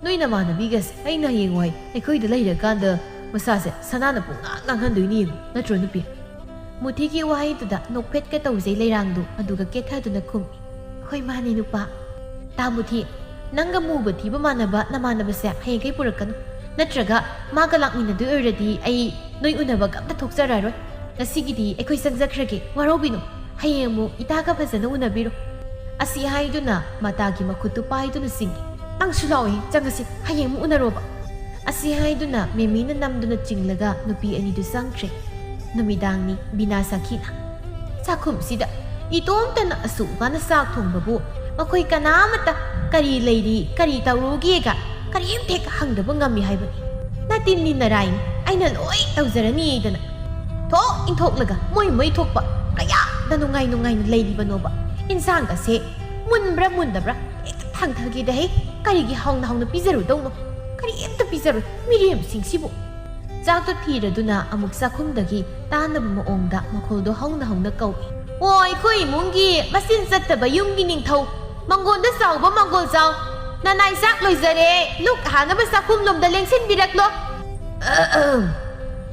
ꯅꯣꯏ ꯅꯃꯥꯟꯅꯕꯤꯒꯁꯦ ꯑꯩꯅ ꯍꯌꯦꯡꯋꯥꯏ ꯑꯩꯈꯣꯏꯗ ꯂꯩꯔꯀꯥꯟꯗ ꯃꯁꯥꯁꯦ ꯁꯅꯥꯅ ꯄꯨꯡꯉꯥꯡ ꯉꯥꯡꯍꯟꯗꯣꯏꯅꯤ ꯌꯦꯡꯉꯣ ꯅꯠꯇ꯭ꯔꯣ ꯅꯨꯄꯤ ꯃꯨꯊꯤꯒꯤ ꯋꯥꯍꯩꯗꯨꯗ ꯅꯣꯛꯐꯦꯠꯀ ꯇꯧꯖꯩ ꯂꯩꯔꯥꯡꯗꯨ ꯑꯗꯨꯒ ꯀꯦꯊꯗꯨꯅ ꯈꯨꯝꯃꯤ ꯍꯣꯏ ꯃꯥꯅꯤ ꯅꯨꯄꯥ ꯇꯥ ꯃꯨꯊꯤ ꯅꯪꯒ ꯃꯨꯕ ꯊꯤꯕ ꯃꯥꯟꯅꯕ ꯅꯃꯥꯟꯅꯕꯁꯦ ꯍꯌꯦꯡꯈꯩ ꯄꯨꯔꯛꯀꯅꯨ ꯅꯠꯇ꯭ꯔꯒ ꯃꯥꯒ ꯂꯥꯛꯃꯤꯟꯅꯗꯣꯏ ꯑꯣꯏꯔꯗꯤ ꯑꯩ ꯅꯣꯏ ꯎꯅꯕꯒ ꯑꯝꯇ ꯊꯣꯛꯆꯔꯔꯣꯏ ꯉꯁꯤꯒꯤꯗꯤ ꯑꯩꯈꯣꯏ ꯆꯪꯖꯈ꯭ꯔꯒꯦ ꯋꯥꯔꯧꯕꯤꯅꯨ ꯍꯌꯦꯡ ꯑꯃꯨꯛ ꯏꯇꯥꯒ ꯐꯖꯅ ꯎꯅꯕꯤꯔꯣ ꯑꯁꯤ ꯍꯥꯏꯗꯨꯅ ꯃꯇꯥꯒꯤ ꯃꯈꯨꯠꯇꯨ ꯄꯥꯏꯗꯨꯅ ꯆꯤꯡꯉꯤ ꯅꯪꯁꯨ ꯂꯥꯛꯑꯣꯏ ꯆꯪꯉꯁꯤ ꯍꯌꯦꯡ ꯑꯃꯨꯛ ꯎꯅꯔꯣꯕ ꯑꯁꯤ ꯍꯥꯏꯗꯨꯅ ꯃꯦꯃꯤꯅ ꯅꯝꯗꯨꯅ ꯆꯤꯡꯂꯒ ꯅꯨꯄꯤ ꯑꯅꯤꯗꯨ ꯆꯪꯈ꯭ꯔꯦ ꯅꯨꯃꯤꯗꯥꯡꯅꯤ ꯕꯤꯅꯥ ꯁꯈꯤꯅ ꯆꯥꯛꯈꯨꯝꯁꯤꯗ ꯏꯇꯣꯝꯇꯅ ꯑꯁꯨꯛ ꯋꯥꯅ ꯆꯥꯛ ꯊꯣꯡꯕꯕꯨ ꯃꯈꯣꯏ ꯀꯅꯥꯃꯠꯇ ꯀꯔꯤ ꯂꯩꯔꯤ ꯀꯔꯤ ꯇꯧꯔꯨꯒꯦꯒ ꯀꯔꯤꯝꯇ ꯍꯦꯛ ꯍꯪꯗꯕ ꯉꯝꯃꯤ ꯍꯥꯏꯕꯅꯤ ꯅꯇꯤꯟꯅꯤ ꯅꯔꯥꯏꯅꯤ ꯑꯩꯅ ꯂꯣꯏ ꯇꯧꯖꯔꯅꯤꯗꯅ ꯊꯣꯛ ꯏꯟꯊꯣꯛꯂꯒ ꯃꯣꯏ ꯊꯣꯛꯄ ꯀꯌꯥꯗ ꯅꯨꯡꯉꯥꯏꯅ ꯂꯩꯔꯤꯕꯅꯣꯕ ꯏꯟꯁꯥꯡꯒꯁꯦ ꯃꯨꯟꯕ꯭ꯔꯥ ꯃꯨꯟꯗꯕ꯭ꯔꯥ ꯍꯦꯛꯇ ꯊꯥꯡꯊꯒꯦꯗꯍꯦ ꯀꯔꯤꯒꯤ ꯍꯥꯎꯅ ꯄꯤꯖꯔꯨꯗꯧꯅꯣ ꯀꯔꯤꯝꯇ ꯄꯤꯖꯔꯣꯏ ꯃꯤꯔꯦꯝꯁꯤꯡꯁꯤꯕꯨ ꯆꯥꯛꯇꯣ ꯊꯤꯔꯗꯨꯅ ꯑꯃꯨꯛ ꯆꯥꯛꯈꯨꯝꯗꯒꯤ ꯇꯥꯅꯕ ꯃꯑꯣꯡꯗ ꯃꯈꯣꯜꯗꯣ ꯍꯧꯅ ꯀꯧꯏ ꯑꯣ ꯑꯩꯈꯣꯏ ꯏꯃꯨꯡꯒꯤ ꯃꯆꯤꯟ ꯆꯠꯇꯕ ꯌꯨꯝꯒꯤ ꯅꯤꯡꯊꯧ ꯃꯪꯒꯣꯜꯗ ꯆꯥꯎꯕ ꯃꯪꯒꯣꯜ ꯆꯥꯎ ꯅꯅꯥꯏ ꯆꯥꯛ ꯂꯣꯏꯖꯔꯦ ꯂꯨꯛ ꯍꯥꯅꯕ ꯆꯥꯛꯈꯨꯝ ꯂꯣꯝꯗ ꯂꯦꯡꯁꯤꯟꯕꯤꯔꯛꯂꯣ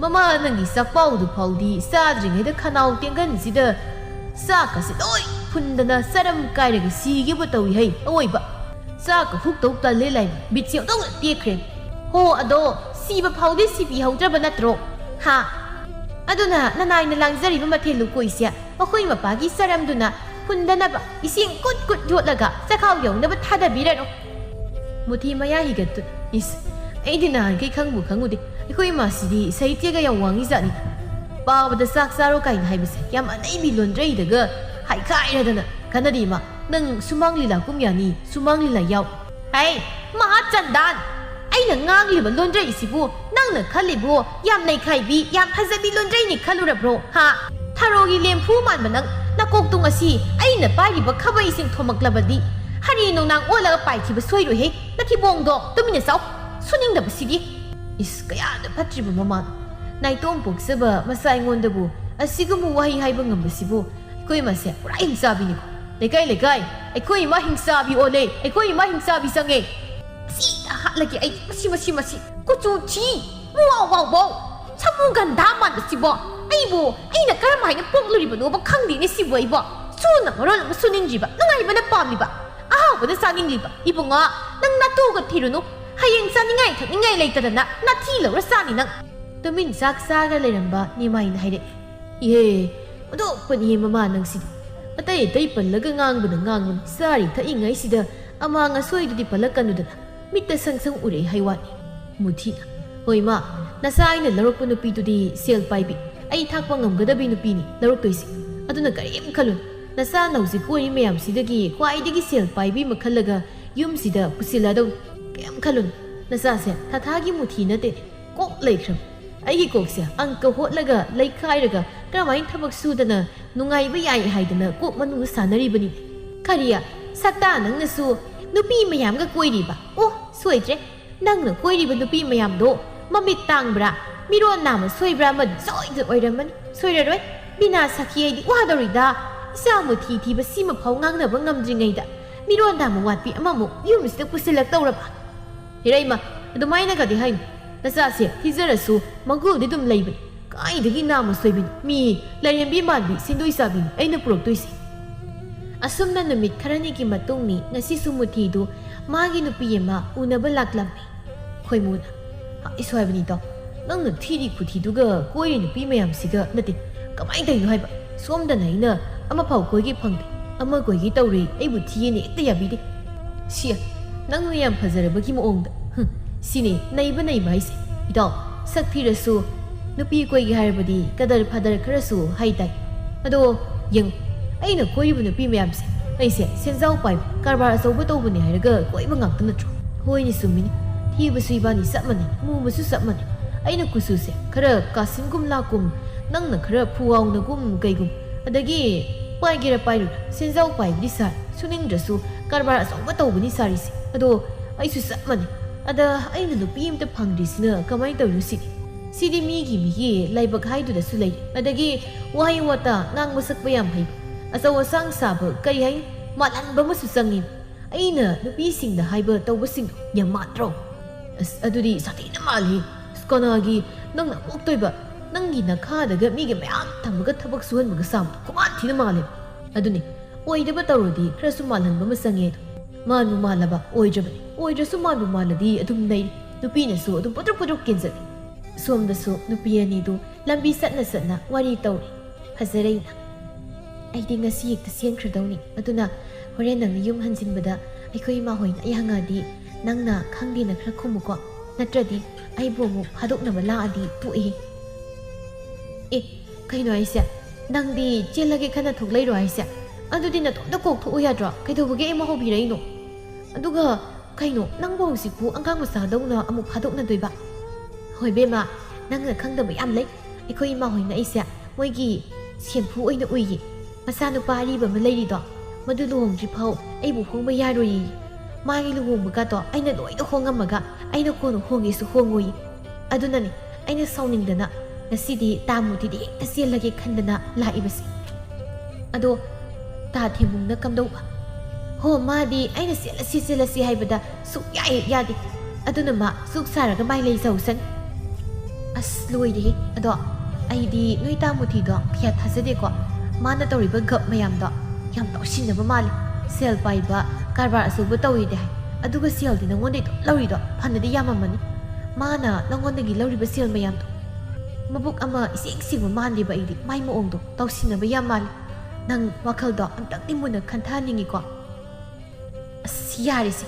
ꯃꯃꯥ ꯅꯪꯒꯤ ꯆꯥꯛꯄꯥꯎꯗꯨ ꯐꯥꯎꯗꯤ ꯆꯥꯗ꯭ꯔꯤꯉꯩꯗ ꯈꯅꯥꯎ ꯇꯦꯡꯒꯟꯁꯤꯗ ꯆꯥꯛꯀꯁꯤ ꯂꯣꯏ ꯐꯨꯟꯗꯅ ꯆꯔꯝ ꯀꯥꯏꯔꯒ ꯁꯤꯒꯦꯕꯨ ꯇꯧꯏ ꯍꯩ ꯑꯋꯣꯏꯕ ꯆꯥꯛꯀ ꯍꯨꯛꯇꯧ ꯇꯜꯂꯦ ꯂꯥꯏꯕ ꯕꯤꯠꯁꯦ ꯑꯣꯟꯊꯣꯛꯅ ꯇꯦꯛꯈ꯭ꯔꯦ ꯍꯣ ꯑꯗꯣ ꯁꯤꯕ ꯐꯥꯎꯗꯤ ꯁꯤꯕꯤꯍꯧꯗ꯭ꯔꯕ ꯅꯠꯇ꯭ꯔꯣ ꯍꯥ ꯑꯗꯨꯅ ꯅꯅꯥꯏꯅ ꯂꯥꯡꯖꯔꯤꯕ ꯃꯊꯦꯜ ꯂꯨꯀꯣꯏꯁꯦ ꯃꯈꯣꯏ ꯃꯄꯥꯒꯤ ꯆꯔꯝꯗꯨꯅ ꯐꯨꯟꯗꯅꯕ ꯏꯁꯤꯡ ꯀꯨꯠ ꯌꯣꯠꯂꯒ ꯆꯈꯥꯎ ꯌꯧꯅꯕ ꯊꯥꯗꯕꯤꯔꯅꯣ ꯃꯨꯊꯤ ꯃꯌꯥ ꯍꯤꯒꯠꯇꯨꯅ ꯏꯁ ꯑꯩꯗꯤ ꯅꯍꯥꯟꯈꯩ ꯈꯪꯉꯨꯗꯦ ꯑꯩꯈꯣꯏ ꯏꯃꯥꯁꯤꯗꯤ ꯁꯥꯍꯤꯇ꯭ꯌꯒ ꯌꯥꯝ ꯋꯥꯡꯉꯤ ꯖꯥꯠꯅꯤꯗ ꯄꯥꯕꯗ ꯆꯥꯛ ꯆꯥꯔꯣ ꯀꯥꯏꯅ ꯍꯥꯏꯕꯁꯦ ꯌꯥꯝ ꯑꯅꯩꯕꯤ ꯂꯣꯟꯗ꯭ꯔꯩꯗꯒ ꯍꯥꯏꯈꯥꯏꯔꯗꯅ ꯀꯥꯟꯅꯗꯦ ꯏꯃꯥ ꯅꯪ ꯁꯨꯃꯥꯡ ꯂꯤꯂꯥ ꯀꯨꯝꯌꯥꯅꯤ ꯁꯨꯃꯥꯡ ꯂꯤꯂꯥ ꯌꯥꯎ ꯍꯩ ꯃꯍꯥ ꯆꯟꯗꯥꯟ ꯑꯩꯅ ꯉꯥꯡꯂꯤꯕ ꯂꯣꯟꯗ꯭ꯔꯩꯁꯤꯕꯨ ꯅꯪꯅ ꯈꯜꯂꯤꯕꯣ ꯌꯥꯝ ꯅꯩꯈꯥꯏꯕꯤ ꯌꯥꯝ ꯐꯖꯕꯤ ꯂꯣꯟꯗ꯭ꯔꯩꯅꯤ ꯈꯜꯂꯨꯔꯕ꯭ꯔꯣ ꯍꯥ ꯊꯔꯣꯒꯤ ꯂꯦꯝꯐꯨ ꯃꯥꯟꯕ ꯅꯪ ꯅꯀꯣꯛꯇꯨ ꯉꯁꯤ ꯑꯩꯅ ꯄꯥꯏꯔꯤꯕ ꯈꯥꯕꯩꯁꯤꯡ ꯊꯣꯝꯃꯛꯂꯕꯗꯤ ꯍꯔꯤ ꯅꯣꯡꯅꯥꯡ ꯑꯣꯜꯂꯒ ꯄꯥꯏꯈꯤꯕ ꯁꯣꯏꯔꯣꯏꯍꯦ ꯅꯊꯤꯕꯣꯡꯗꯣ ꯇꯨꯃꯤꯟꯅ ꯆꯥꯎ ꯁꯨꯅꯤꯡꯗꯕꯁꯤꯗꯤ ꯏꯁ ꯀꯌꯥꯗ ꯐꯠꯇ꯭ꯔꯤꯕ ꯃꯃꯥꯅ ꯅꯥꯏꯇꯣꯝ ꯄꯣꯛꯆꯕ ꯃꯆꯥ ꯑꯩꯉꯣꯟꯗꯕꯨ ꯑꯁꯤꯒꯨꯝꯕ ꯋꯥꯍꯩ ꯍꯥꯏꯕ ꯉꯝꯕꯁꯤꯕꯨ ꯑꯩꯈꯣꯏ ꯃꯁꯦ ꯄꯨꯔꯥ ꯍꯤꯡꯆꯥꯕꯤꯅꯤꯀꯣ ꯂꯩꯀꯥꯏ ꯑꯩꯈꯣꯏ ꯏꯃꯥ ꯍꯤꯡꯆꯥꯕꯤ ꯑꯣꯜꯂꯦ ꯑꯩꯈꯣꯏ ꯏꯃꯥ ꯍꯤꯡꯆꯥꯕꯤ ꯆꯪꯉꯦ ꯁꯤꯗ ꯍꯥꯠꯂꯒꯦ ꯑꯩ ꯃꯁꯤ ꯀꯨꯆꯨ ꯊꯤ ꯋꯥꯎ ꯁꯃꯨ ꯒꯟꯙꯥ ꯃꯥꯟꯕꯁꯤꯕꯣ ꯑꯩꯅ ꯀꯔꯝ ꯍꯥꯏꯅ ꯄꯣꯛꯂꯨꯔꯤꯕꯅꯣꯕ ꯈꯪꯗꯦꯅꯦ ꯁꯤꯕꯨ ꯑꯩꯕꯣ ꯁꯨꯅ ꯃꯔꯣꯜ ꯑꯃ ꯁꯨꯅꯤꯡꯗ꯭ꯔꯤꯕ ꯅꯨꯡꯉꯥꯏꯕꯅ ꯄꯥꯝꯂꯤꯕ ꯑꯍꯥꯎꯕꯅ ꯆꯥꯅꯤꯡꯂꯤꯕ ꯏꯕꯨꯡꯉꯣ ꯅꯪ ꯅꯥꯇꯨꯒ ꯊꯤꯔꯨꯅꯨ ꯍꯌꯦꯡ ꯆꯥꯅꯤꯡꯉꯥꯏ ꯊꯛꯅꯤꯡꯉꯥꯏ ꯂꯩꯇꯗꯅ ꯅꯥꯊꯤ ꯂꯧꯔ ꯆꯥꯅꯤ ꯅꯪ ꯇꯨꯃꯤꯟ ꯆꯥꯛ ꯆꯥꯔ ꯂꯩꯔꯝꯕ ꯅꯤꯃꯥꯏꯅ ꯍꯥꯏꯔꯛꯏ ꯏꯍꯦ ꯑꯣꯟꯊꯣꯛꯄꯅꯤꯍꯦ ꯃꯃꯥ ꯅꯪꯁꯤꯗꯤ ꯑꯇꯩ ꯄꯜꯂꯒ ꯉꯥꯡꯕꯅꯤ ꯆꯥꯔꯤ ꯊꯛꯏꯉꯩꯁꯤꯗ ꯑꯃꯥꯡ ꯑꯁꯣꯏꯗꯨꯗꯤ ꯄꯜꯂꯛꯀꯅꯨꯗꯅ ꯃꯤꯠꯇ ꯁꯪ ꯎꯔꯛꯏ ꯍꯩꯋꯥꯠꯅꯤ ꯃꯨꯊꯤꯅ ꯍꯣꯏ ꯃꯥ ꯅꯆꯥ ꯑꯩꯅ ꯂꯧꯔꯛꯄ ꯅꯨꯄꯤꯗꯨꯗꯤ ꯁꯦꯜ ꯄꯥꯏꯕꯤ ꯑꯩ ꯊꯥꯛꯄ ꯉꯝꯒꯗꯕꯤ ꯅꯨꯄꯤꯅꯤ ꯂꯧꯔꯛꯇꯣꯏꯁꯤ ꯑꯗꯨꯅ ꯀꯔꯤꯝ ꯈꯜꯂꯨꯅꯨ ꯅꯆꯥ ꯅꯧꯖꯤ ꯀꯣꯏꯔꯤ ꯃꯌꯥꯝꯁꯤꯗꯒꯤ ꯈ꯭ꯋꯥꯏꯗꯒꯤ ꯁꯦꯜ ꯄꯥꯏꯕꯤ ꯑꯃ ꯈꯜꯂꯒ ꯌꯨꯝꯁꯤꯗ ꯄꯨꯁꯤꯜꯂꯗꯧꯅꯤ ꯀꯌꯥꯝ ꯈꯜꯂꯨꯅꯨ ꯅꯆꯥꯁꯦ ꯊꯥꯊꯥꯒꯤ ꯃꯨꯊꯤ ꯅꯠꯇꯦ ꯀꯣꯛ ꯂꯩꯈ꯭ꯔꯕ ꯑꯩꯒꯤ ꯀꯣꯛꯁꯦ ꯑꯪꯀ ꯍꯣꯠꯂꯒ ꯂꯩꯈꯥꯏꯔꯒ ꯀꯔꯝꯍꯥꯏꯅ ꯊꯕꯛ ꯁꯨꯗꯅ ꯅꯨꯡꯉꯥꯏꯕ ꯌꯥꯏ ꯍꯥꯏꯗꯅ ꯀꯣꯛ ꯃꯅꯨꯡꯗ ꯁꯥꯟꯅꯔꯤꯕꯅꯤ ꯀꯔꯤꯌꯥ ꯁꯛꯇꯥ ꯅꯪꯅꯁꯨ ꯅꯨꯄꯤ ꯃꯌꯥꯝꯒ ꯀꯣꯏꯔꯤꯕ ꯑꯣ ꯁꯣꯏꯗ꯭ꯔꯦ ꯅꯪꯅ ꯀꯣꯏꯔꯤꯕ ꯅꯨꯄꯤ ꯃꯌꯥꯝꯗꯣ ꯃꯃꯤꯠ ꯇꯥꯡꯕ꯭ꯔꯥ ꯃꯤꯔꯣꯟ ꯅꯥꯝꯃ ꯁꯣꯏꯕ꯭ꯔꯥ ꯑꯃꯗꯤ ꯁꯣꯏꯗ ꯑꯣꯏꯔꯝꯃꯅꯤ ꯁꯣꯏꯔꯔꯣꯏ ꯕꯤꯅꯥ ꯁꯈꯤ ꯑꯩꯗꯤ ꯋꯥꯗꯧꯔꯤꯗ ꯏꯆꯥ ꯃꯨꯊꯤ ꯊꯤꯕ ꯁꯤꯃ ꯐꯥꯎ ꯉꯥꯡꯅꯕ ꯉꯝꯗ꯭ꯔꯤꯉꯩꯗ ꯃꯤꯔꯣꯟ ꯅꯥꯝꯃ ꯋꯥꯠꯄꯤ ꯑꯃꯃꯨꯛ ꯌꯨꯝꯁꯤꯗ ꯄꯨꯁꯤꯜꯂꯛꯇꯧꯔꯕ ꯏꯔꯩꯃ ꯑꯗꯨꯃꯥꯏꯅꯒꯗꯤ ꯍꯥꯏꯅꯨ ꯅꯆꯥꯁꯦ ꯊꯤꯖꯔꯁꯨ ꯃꯒꯨꯜꯗꯤ ꯑꯗꯨꯝ ꯂꯩꯕꯅꯤ ꯀꯥꯏꯗꯒꯤ ꯅꯥꯝꯃ ꯁꯣꯏꯕꯤꯅꯤ ꯃꯤ ꯂꯥꯏꯔꯦꯝꯕꯤ ꯃꯥꯟꯕꯤ ꯁꯦꯟꯗꯣꯏ ꯆꯥꯕꯤꯅꯤ ꯑꯩꯅ ꯄꯨꯔꯛꯇꯣꯏꯁꯦ ꯑꯁꯨꯝꯅ ꯅꯨꯃꯤꯠ ꯈꯔꯅꯤꯒꯤ ꯃꯇꯨꯡꯅꯤ ꯉꯁꯤꯁꯨ ꯃꯨꯊꯤꯗꯨ ꯃꯥꯒꯤ ꯅꯨꯄꯤ ꯑꯃ ꯎꯅꯕ ꯂꯥꯛꯂꯝꯃꯤ ꯈꯣꯏꯃꯨꯅ ꯏꯁꯨ ꯍꯥꯏꯕꯅꯤꯗꯣ ꯅꯪꯅ ꯊꯤꯔꯤ ꯈꯨꯊꯤꯗꯨꯒ ꯀꯣꯏꯔꯤ ꯅꯨꯄꯤ ꯃꯌꯥꯝꯁꯤꯒ ꯅꯠꯇꯦ ꯀꯃꯥꯏꯅ ꯇꯧꯔꯤꯅꯣ ꯍꯥꯏꯕ ꯁꯣꯝꯗꯅ ꯑꯩꯅ ꯑꯃꯐꯥꯎ ꯀꯣꯏꯒꯦ ꯐꯪꯗꯦ ꯑꯃ ꯀꯣꯏꯒꯦ ꯇꯧꯔꯤ ꯑꯩꯕꯨ ꯊꯤꯌꯦꯅ ꯍꯦꯛꯇ ꯌꯥꯕꯤꯗꯦ ꯁꯤ ꯅꯪꯅ ꯌꯥꯝ ꯐꯖꯔꯕꯒꯤ ꯃꯑꯣꯡꯗ ꯁꯤꯅꯦ ꯅꯩꯕ ꯍꯥꯏꯁꯦ ꯏꯇꯥꯎ ꯁꯛ ꯊꯤꯔꯁꯨ ꯅꯨꯄꯤ ꯀꯣꯏꯒꯦ ꯍꯥꯏꯔꯕꯗꯤ ꯀꯗꯔ ꯐꯗꯔ ꯈꯔꯁꯨ ꯍꯩꯇꯥꯏ ꯑꯗꯣ ꯌꯦꯡꯉꯨ ꯑꯩꯅ ꯀꯣꯏꯔꯤꯕ ꯅꯨꯄꯤ ꯃꯌꯥꯝꯁꯦ ꯑꯩꯁꯦ ꯁꯦꯟꯖꯥꯎ ꯄꯥꯏꯕ ꯀꯔꯕꯥꯔ ꯑꯆꯧꯕ ꯇꯧꯕꯅꯦ ꯍꯥꯏꯔꯒ ꯀꯣꯏꯕ ꯉꯥꯛꯇ ꯅꯠꯇ꯭ꯔꯣ ꯍꯣꯏꯅꯦ ꯆꯨꯝꯃꯤꯅꯤ ꯊꯤꯕꯁꯨ ꯏꯕꯥꯅꯤ ꯆꯞ ꯃꯥꯟꯅꯩ ꯃꯨꯕꯁꯨ ꯆꯞ ꯃꯥꯟꯅꯩ ꯑꯩꯅ ꯀꯨꯆꯨꯁꯦ ꯈꯔ ꯀꯥꯁꯤꯟꯒꯨꯝ ꯂꯥꯛꯀꯨꯝ ꯅꯪꯅ ꯈꯔ ꯐꯨꯋꯥꯎꯅꯒꯨꯝ ꯀꯩꯒꯨꯝ ꯑꯗꯒꯤ ꯄꯥꯏꯒꯦꯔꯥ ꯄꯥꯏꯔꯨꯔꯥ ꯁꯦꯟꯖꯥꯎ ꯄꯥꯏꯕꯗꯤ ꯁꯥꯔꯤ ꯁꯨꯅꯤꯡꯗ꯭ꯔꯁꯨ ꯀꯔꯕꯥꯔ ꯑꯆꯧꯕ ꯇꯧꯕꯅꯤ ꯁꯥꯔꯤꯁꯦ ꯑꯗꯣ ꯑꯩꯁꯨ ꯆꯞ ꯃꯥꯟꯅꯩ ꯑꯗ ꯑꯩꯅ ꯅꯨꯄꯤ ꯑꯃꯇ ꯐꯪꯗ꯭ꯔꯤꯁꯤꯅ ꯀꯃꯥꯏꯅ ꯇꯧꯔꯤꯅꯣ ꯁꯤꯗꯤ ꯃꯤꯒꯤ ꯂꯥꯏꯕꯛ ꯍꯥꯏꯗꯨꯗꯁꯨ ꯂꯩꯔꯦ ꯑꯗꯒꯤ ꯋꯥꯍꯩ ꯋꯥꯇꯥ ꯉꯥꯡꯕ ꯁꯛꯄ ꯌꯥꯝ ꯍꯩꯕ ꯑꯆꯧ ꯑꯁꯥꯡ ꯁꯥꯕ ꯀꯔꯤ ꯍꯥꯏꯅꯤ ꯃꯥꯜꯍꯟꯕ ꯑꯃꯁꯨ ꯆꯪꯉꯦꯕ ꯑꯩꯅ ꯅꯨꯄꯤꯁꯤꯡꯗ ꯍꯥꯏꯕ ꯇꯧꯕꯁꯤꯡꯗꯣ ꯌꯥꯝ ꯃꯥꯟꯗ꯭ꯔꯣ ꯑꯁ ꯑꯗꯨꯗꯤ ꯁꯥꯊꯤꯅ ꯃꯥꯜꯂꯤ ꯀꯅꯥꯒꯤ ꯅꯪꯅ ꯄꯣꯛꯇꯣꯏꯕ ꯅꯪꯒꯤ ꯅꯈꯥꯗꯒ ꯃꯤꯒꯤ ꯃꯌꯥꯝ ꯊꯝꯃꯒ ꯊꯕꯛ ꯁꯨꯍꯟꯕꯒ ꯁꯥꯕ ꯈꯨꯃꯥꯟ ꯊꯤꯅ ꯃꯥꯜꯂꯦꯕ ꯑꯗꯨꯅꯤ ꯑꯣꯏꯗꯕ ꯇꯧꯔꯗꯤ ꯈꯔꯁꯨ ꯃꯥꯜꯍꯟꯕ ꯑꯃ ꯆꯪꯉꯦ ꯃꯥꯟꯕꯨ ꯃꯥꯜꯂꯕ ꯑꯣꯏꯗ꯭ꯔꯕꯅꯤ ꯑꯣꯏꯗ꯭ꯔꯁꯨ ꯃꯥꯟꯕꯨ ꯃꯥꯜꯂꯗꯤ ꯑꯗꯨꯝ ꯂꯩꯔꯤ ꯅꯨꯄꯤꯅꯁꯨ ꯑꯗꯨꯝ ꯄꯨꯗ꯭ꯔꯨꯞ ꯀꯦꯟꯖꯜꯂꯤ ꯁꯣꯝꯗꯁꯨ ꯅꯨꯄꯤ ꯑꯅꯤꯗꯨ ꯂꯝꯕꯤ ꯆꯠꯅ ꯋꯥꯔꯤ ꯇꯧꯔꯤ ꯐꯖꯔꯩꯅ ꯑꯩꯗꯤ ꯉꯁꯤ ꯍꯦꯛꯇ ꯆꯦꯟꯈ꯭ꯔꯗꯧꯅꯤ ꯑꯗꯨꯅ ꯍꯣꯔꯦꯟ ꯅꯪꯅ ꯌꯨꯝ ꯍꯟꯖꯤꯟꯕꯗ ꯑꯩꯈꯣꯏ ꯏꯃꯥ ꯍꯣꯏꯅ ꯑꯩ ꯍꯪꯉꯛꯑꯗꯤ ꯅꯪꯅ ꯈꯪꯗꯦꯅ ꯈꯔ ꯈꯨꯝꯃꯨꯀꯣ ꯅꯠꯇ꯭ꯔꯗꯤ ꯑꯩꯕꯨ ꯑꯃꯨꯛ ꯐꯥꯗꯣꯛꯅꯕ ꯂꯥꯛꯑꯗꯤ ꯇꯣꯛꯏ ꯑꯦ ꯀꯩꯅꯣ ꯍꯥꯏꯁꯦ ꯅꯪꯗꯤ ꯆꯦꯜꯂꯒꯦ ꯈꯟꯅ ꯊꯣꯛ ꯂꯩꯔꯣ ꯍꯥꯏꯁꯦ ꯑꯗꯨꯗꯤ ꯅꯇꯣꯝꯇ ꯀꯣꯛꯊꯣꯛꯎ ꯌꯥꯗ꯭ꯔꯣ ꯀꯩꯗꯧꯕꯒꯤ ꯑꯩ ꯍꯧꯕꯤꯔꯛꯏꯅꯣ ꯑꯗꯨꯒ ꯀꯩꯅꯣ ꯅꯪꯕꯨ ꯍꯧꯖꯤꯛꯄꯨ ꯑꯉꯥꯡ ꯃꯆꯥꯗꯧꯅ ꯑꯃꯨꯛ ꯐꯥꯗꯣꯛꯅꯗꯣꯏꯕ ꯍꯣꯏ ꯕꯦꯝꯃ ꯅꯪꯅ ꯈꯪꯗꯕ ꯌꯥꯝ ꯂꯩ ꯑꯩꯈꯣꯏ ꯏꯃꯥ ꯍꯣꯏꯅ ꯑꯩꯁꯦ ꯃꯣꯏꯒꯤ ꯁꯦꯝꯐꯨ ꯑꯣꯏꯅ ꯎꯏꯌꯦ ꯃꯆꯥꯅꯨꯄꯥ ꯑꯔꯤꯕ ꯑꯃ ꯂꯩꯔꯤꯗꯣ ꯃꯗꯨ ꯂꯨꯍꯣꯡꯗ꯭ꯔꯤ ꯐꯥꯎ ꯑꯩꯕꯨ ꯍꯣꯡꯕ ꯌꯥꯔꯣꯏꯌꯦ ꯃꯥꯒꯤ ꯂꯨꯍꯣꯡꯕꯒꯗꯣ ꯑꯩꯅ ꯂꯣꯏꯅ ꯍꯣꯡꯉꯝꯃꯒ ꯑꯩꯅ ꯀꯣꯟꯅ ꯍꯣꯡꯒꯦꯁꯨ ꯍꯣꯡꯉꯣꯏꯌꯦ ꯑꯗꯨꯅꯅꯦ ꯑꯩꯅ ꯁꯥꯎꯅꯤꯡꯗꯅ ꯉꯁꯤꯗꯤ ꯇꯥꯃꯨꯗꯤꯗꯤ ꯍꯦꯛꯇ ꯆꯦꯜꯂꯒꯦ ꯈꯟꯗꯅ ꯂꯥꯛꯏꯕꯁꯦ ꯑꯗꯣ ꯇꯥ ꯊꯦꯝꯕꯨꯡꯅ ꯀꯝꯗꯧꯕ ꯍꯣ ꯃꯥꯗꯤ ꯑꯩꯅ ꯆꯦꯜꯂꯁꯤ ꯍꯥꯏꯕꯗ ꯁꯨꯛꯌꯥ ꯍꯦꯛ ꯌꯥꯗꯦ ꯑꯗꯨꯅ ꯃꯥ ꯁꯨꯛ ꯁꯥꯔꯒ ꯃꯥꯏ ꯂꯩꯖꯧꯁꯟ ꯑꯁ ꯂꯣꯏꯔꯦ ꯑꯗꯣ ꯑꯩꯗꯤ ꯅꯣꯏ ꯇꯥꯃꯨꯊꯤꯗꯣ ꯀꯌꯥ ꯊꯥꯖꯗꯦꯀꯣ ꯃꯥꯅ ꯇꯧꯔꯤꯕ ꯒꯞ ꯃꯌꯥꯝꯗꯣ ꯌꯥꯝ ꯇꯧꯁꯤꯟꯅꯕ ꯃꯥꯜꯂꯤ ꯁꯦꯜ ꯄꯥꯏꯕ ꯀꯔꯕꯥꯔ ꯑꯆꯧꯕ ꯇꯧꯏꯗꯤ ꯍꯥꯏ ꯑꯗꯨꯒ ꯁꯦꯜꯗꯤ ꯅꯪꯉꯣꯟꯗꯩ ꯑꯗꯨꯝ ꯂꯧꯔꯤꯗꯣ ꯐꯅꯗꯤ ꯌꯥꯝꯃꯝꯃꯅꯤ ꯃꯥꯅ ꯅꯪꯉꯣꯟꯗꯒꯤ ꯂꯧꯔꯤꯕ ꯁꯦꯜ ꯃꯌꯥꯝꯗꯣ ꯃꯕꯨꯛ ꯑꯃ ꯏꯁꯦꯡ ꯁꯦꯡꯕ ꯃꯥꯟꯗꯦꯕ ꯑꯩꯗꯤ ꯃꯥꯏ ꯃꯑꯣꯡꯗꯣ ꯇꯧꯁꯤꯟꯅꯕ ꯌꯥꯝ ꯃꯥꯜꯂꯤ ꯅꯪ ꯋꯥꯈꯜꯗꯣ ꯑꯝꯇꯪꯗꯤ ꯃꯨꯟꯅ ꯈꯟꯊꯍꯟꯅꯤꯡꯉꯤꯀꯣ ꯑꯁ ꯌꯥꯔꯤꯁꯦ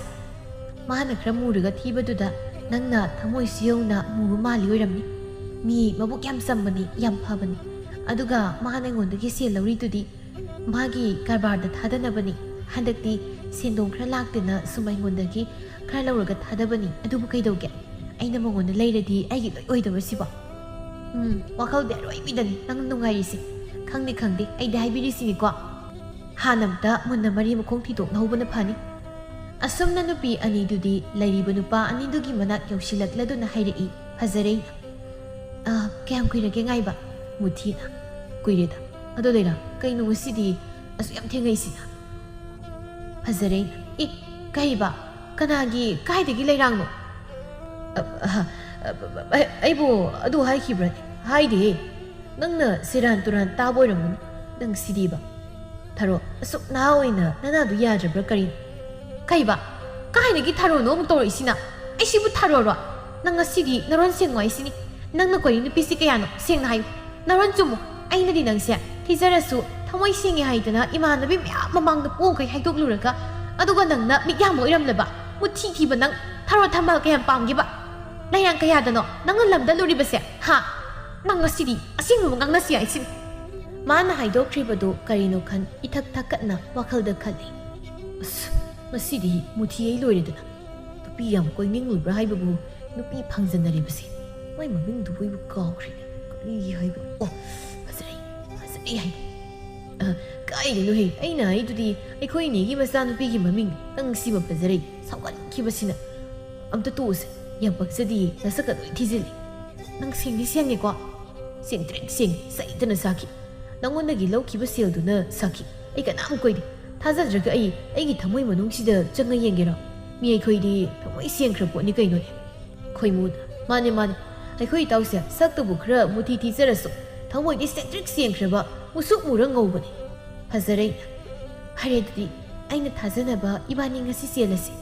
ꯃꯥꯅ ꯈꯔ ꯃꯨꯔꯒ ꯊꯤꯕꯗꯨꯗ ꯅꯪꯅ ꯊꯃꯣꯏꯁꯨ ꯌꯧꯅ ꯃꯨꯕ ꯃꯥꯜꯂꯤ ꯑꯣꯏꯔꯝꯅꯤ ꯃꯤ ꯃꯕꯨꯛ ꯌꯥꯝ ꯆꯝꯕꯅꯤ ꯌꯥꯝ ꯐꯕꯅꯤ ꯑꯗꯨꯒ ꯃꯥꯅ ꯑꯩꯉꯣꯟꯗꯒꯤ ꯁꯦꯜ ꯂꯧꯔꯤꯗꯨꯗꯤ ꯃꯥꯒꯤ ꯀꯔꯕꯥꯔꯗ ꯊꯥꯗꯅꯕꯅꯤ ꯍꯟꯗꯛꯇꯤ ꯁꯦꯟꯗꯣꯡ ꯈꯔ ꯂꯥꯛꯇꯦꯅ ꯁꯨꯝ ꯑꯩꯉꯣꯟꯗꯒꯤ ꯈꯔ ꯂꯧꯔꯒ ꯊꯥꯗꯕꯅꯤ ꯑꯗꯨꯕꯨ ꯀꯩꯗꯧꯒꯦ ꯑꯩꯅ ꯃꯉꯣꯟꯗ ꯂꯩꯔꯗꯤ ꯑꯩꯒꯤ ꯂꯣꯏ ꯑꯣꯏꯗꯕꯁꯤꯕꯣ ꯋꯥꯈꯜꯗꯤ ꯑꯔꯣꯏꯕꯤꯗꯅꯤ ꯅꯪ ꯅꯨꯡꯉꯥꯏꯔꯤꯁꯤ ꯈꯪꯗꯦ ꯑꯩꯗꯤ ꯍꯥꯏꯕꯤꯔꯤꯁꯤꯅꯤꯀꯣ ꯍꯥꯟꯅ ꯑꯝꯇ ꯃꯨꯟꯅ ꯃꯔꯤ ꯃꯈꯣꯡ ꯊꯤꯗꯣꯛꯅꯍꯧꯕꯅ ꯐꯅꯤ ꯑꯁꯨꯝꯅ ꯅꯨꯄꯤ ꯑꯅꯤꯗꯨꯗꯤ ꯂꯩꯔꯤꯕ ꯅꯨꯄꯥ ꯑꯅꯤꯗꯨꯒꯤ ꯃꯅꯥꯛ ꯌꯧꯁꯤꯜꯂꯛꯂꯗꯨꯅ ꯍꯥꯏꯔꯛꯏ ꯐꯖꯔꯩꯅ ꯀꯌꯥꯝ ꯀꯨꯏꯔꯒꯦ ꯉꯥꯏꯕ ꯃꯨꯊꯤꯅ ꯀꯨꯏꯔꯦꯗ ꯑꯗꯣ ꯂꯩꯔꯥ ꯀꯩꯅꯣ ꯉꯁꯤꯗꯤ ꯑꯁꯨꯛ ꯌꯥꯝ ꯊꯦꯡꯉꯩꯁꯤꯅ ꯐꯖꯔꯩꯅ ꯀꯩꯕ ꯀꯅꯥꯒꯤ ꯀꯥꯏꯗꯒꯤ ꯂꯩꯔꯥꯡꯅꯣ ꯑꯩꯕꯨ ꯑꯗꯨ ꯍꯥꯏꯈꯤꯕ꯭ꯔꯅꯦ ꯍꯥꯏꯗꯦ ꯅꯪꯅ ꯁꯦꯔꯥꯟ ꯇꯨꯔꯥꯟ ꯇꯥꯕ ꯑꯣꯏꯔꯝꯒꯅꯤ ꯅꯪ ꯁꯤꯗꯤꯕ ꯊꯔꯣ ꯑꯁꯨꯛ ꯅꯍꯥ ꯑꯣꯏꯅ ꯅꯅꯥꯗꯨ ꯌꯥꯗ꯭ꯔꯕ꯭ꯔꯥ ꯀꯔꯤꯅꯣ ꯀꯩꯕ ꯀꯥꯏꯗꯒꯤ ꯊꯔꯣꯅꯣ ꯑꯃꯨꯛ ꯇꯧꯔꯛꯏꯁꯤꯅ ꯑꯩ ꯁꯤꯕꯨ ꯊꯔꯣꯔꯣ ꯅꯪ ꯉꯁꯤꯗꯤ ꯅꯔꯣꯟ ꯁꯦꯡꯉꯣ ꯍꯥꯏꯁꯤꯅꯤ ꯅꯪꯅ ꯀꯣꯏꯔꯤ ꯅꯨꯄꯤꯁꯤ ꯀꯌꯥꯅꯣ ꯁꯦꯡꯅ ꯍꯥꯏꯌꯨ ꯅꯔꯣꯟ ꯆꯨꯝꯃꯨ ꯑꯩꯅꯗꯤ ꯅꯪꯁꯦ ꯊꯤꯖꯔꯁꯨ ꯊꯃꯣꯏ ꯁꯦꯡꯉꯦ ꯍꯥꯏꯗꯅ ꯏꯃꯥꯟꯅꯕꯤ ꯃꯌꯥꯝ ꯃꯃꯥꯡꯗ ꯄꯣꯡꯈꯩ ꯍꯥꯏꯗꯣꯛꯂꯨꯔꯒ ꯑꯗꯨꯒ ꯅꯪꯅ ꯃꯤꯠꯌꯥꯝꯕ ꯑꯣꯏꯔꯝꯂꯕ ꯃꯨꯊꯤ ꯊꯤꯕ ꯅꯪ ꯊꯔꯣ ꯊꯝꯕꯥꯜ ꯀꯌꯥꯝ ꯄꯥꯝꯒꯦꯕ ꯂꯩꯔꯥꯡ ꯀꯌꯥꯗꯅꯣ ꯅꯪꯅ ꯂꯝꯗꯂꯨꯔꯤꯕꯁꯦ ꯍꯥ ꯅꯪ ꯉꯁꯤꯗꯤ ꯑꯁꯦꯡꯕ ꯉꯥꯡꯅꯁꯤ ꯍꯥꯏꯁꯤꯅꯤ ꯃꯥꯅ ꯍꯥꯏꯗꯣꯛꯈ꯭ꯔꯤꯕꯗꯨ ꯀꯔꯤꯅꯣ ꯈꯟ ꯏꯊꯛ ꯊꯛꯀꯠꯅ ꯋꯥꯈꯜꯗ ꯈꯜꯂꯤ ꯑꯁ ꯉꯁꯤꯗꯤ ꯃꯨꯊꯤ ꯑꯩ ꯂꯣꯏꯔꯦꯗꯅ ꯅꯨꯄꯤ ꯌꯥꯝ ꯀꯣꯏꯅꯤꯡꯂꯨꯕ꯭ꯔꯥ ꯍꯥꯏꯕꯕꯨ ꯅꯨꯄꯤ ꯐꯪꯖꯟꯅꯔꯤꯕꯁꯦ ꯃꯥꯏ ꯃꯃꯤꯡꯗꯨꯕꯨ ꯑꯩꯕꯨ ꯀꯥꯎꯈ꯭ꯔꯦꯅꯦ ꯀꯔꯤ ꯍꯥꯏꯕꯅꯣ ꯑꯣ ꯐꯖꯔꯩ ꯍꯥꯏꯕ ꯀꯥꯏꯗꯅꯣꯍꯦ ꯑꯩꯅ ꯑꯩꯗꯨꯗꯤ ꯑꯩꯈꯣꯏ ꯏꯅꯦꯒꯤ ꯃꯆꯥꯅꯨꯄꯤꯒꯤ ꯃꯃꯤꯡ ꯅꯪ ꯁꯤꯕ ꯐꯖꯔꯩ ꯁꯥꯎꯒꯠꯈꯤꯕꯁꯤꯅ ꯑꯝꯇ ꯇꯣꯛꯎꯁꯦ ꯌꯥꯝ ꯄꯛꯆꯗꯤꯌꯦ ꯅꯁꯛꯀ ꯂꯣꯏ ꯊꯤꯖꯤꯜꯂꯤ ꯅꯪ ꯁꯦꯡꯗꯤ ꯁꯦꯡꯉꯦꯀꯣ ꯁꯦꯡꯇ꯭ꯔꯤꯛ ꯁꯦꯡꯉꯤ ꯆꯩꯇꯅ ꯁꯥꯈꯤ ꯅꯪꯉꯣꯟꯗꯒꯤ ꯂꯧꯈꯤꯕ ꯁꯦꯜꯗꯨꯅ ꯁꯥꯈꯤ ꯑꯩ ꯀꯅꯥꯝ ꯀꯣꯏꯗꯦ ꯊꯥꯖꯗ꯭ꯔꯒ ꯑꯩꯒꯤ ꯊꯃꯣꯏ ꯃꯅꯨꯡꯁꯤꯗ ꯆꯪꯉ ꯌꯦꯡꯒꯦꯔꯣ ꯃꯤ ꯑꯩꯈꯣꯏꯗꯤ ꯊꯃꯣꯏ ꯁꯦꯡꯈ꯭ꯔ ꯄꯣꯠꯅꯤ ꯀꯩꯅꯣꯅꯦ ꯈꯣꯏꯃꯨꯗ ꯃꯥꯅꯦ ꯑꯩꯈꯣꯏ ꯏꯇꯥꯎꯁꯦ ꯁꯛꯇꯕꯨ ꯈꯔ ꯃꯨꯊꯤ ꯊꯤꯖꯔꯁꯨ ꯊꯃꯣꯏꯗꯤ ꯁꯦꯡꯇ꯭ꯔꯤꯛ ꯁꯦꯡꯈ꯭ꯔꯕ ꯃꯨꯁꯨꯛ ꯃꯨꯔ ꯉꯧꯕꯅꯤ ꯐꯖꯔꯩꯅ ꯍꯥꯏꯔꯦ ꯑꯗꯨꯗꯤ ꯑꯩꯅ ꯊꯥꯖꯅꯕ ꯏꯕꯥꯅꯤ ꯉꯁꯤ ꯆꯦꯜꯂꯁꯤ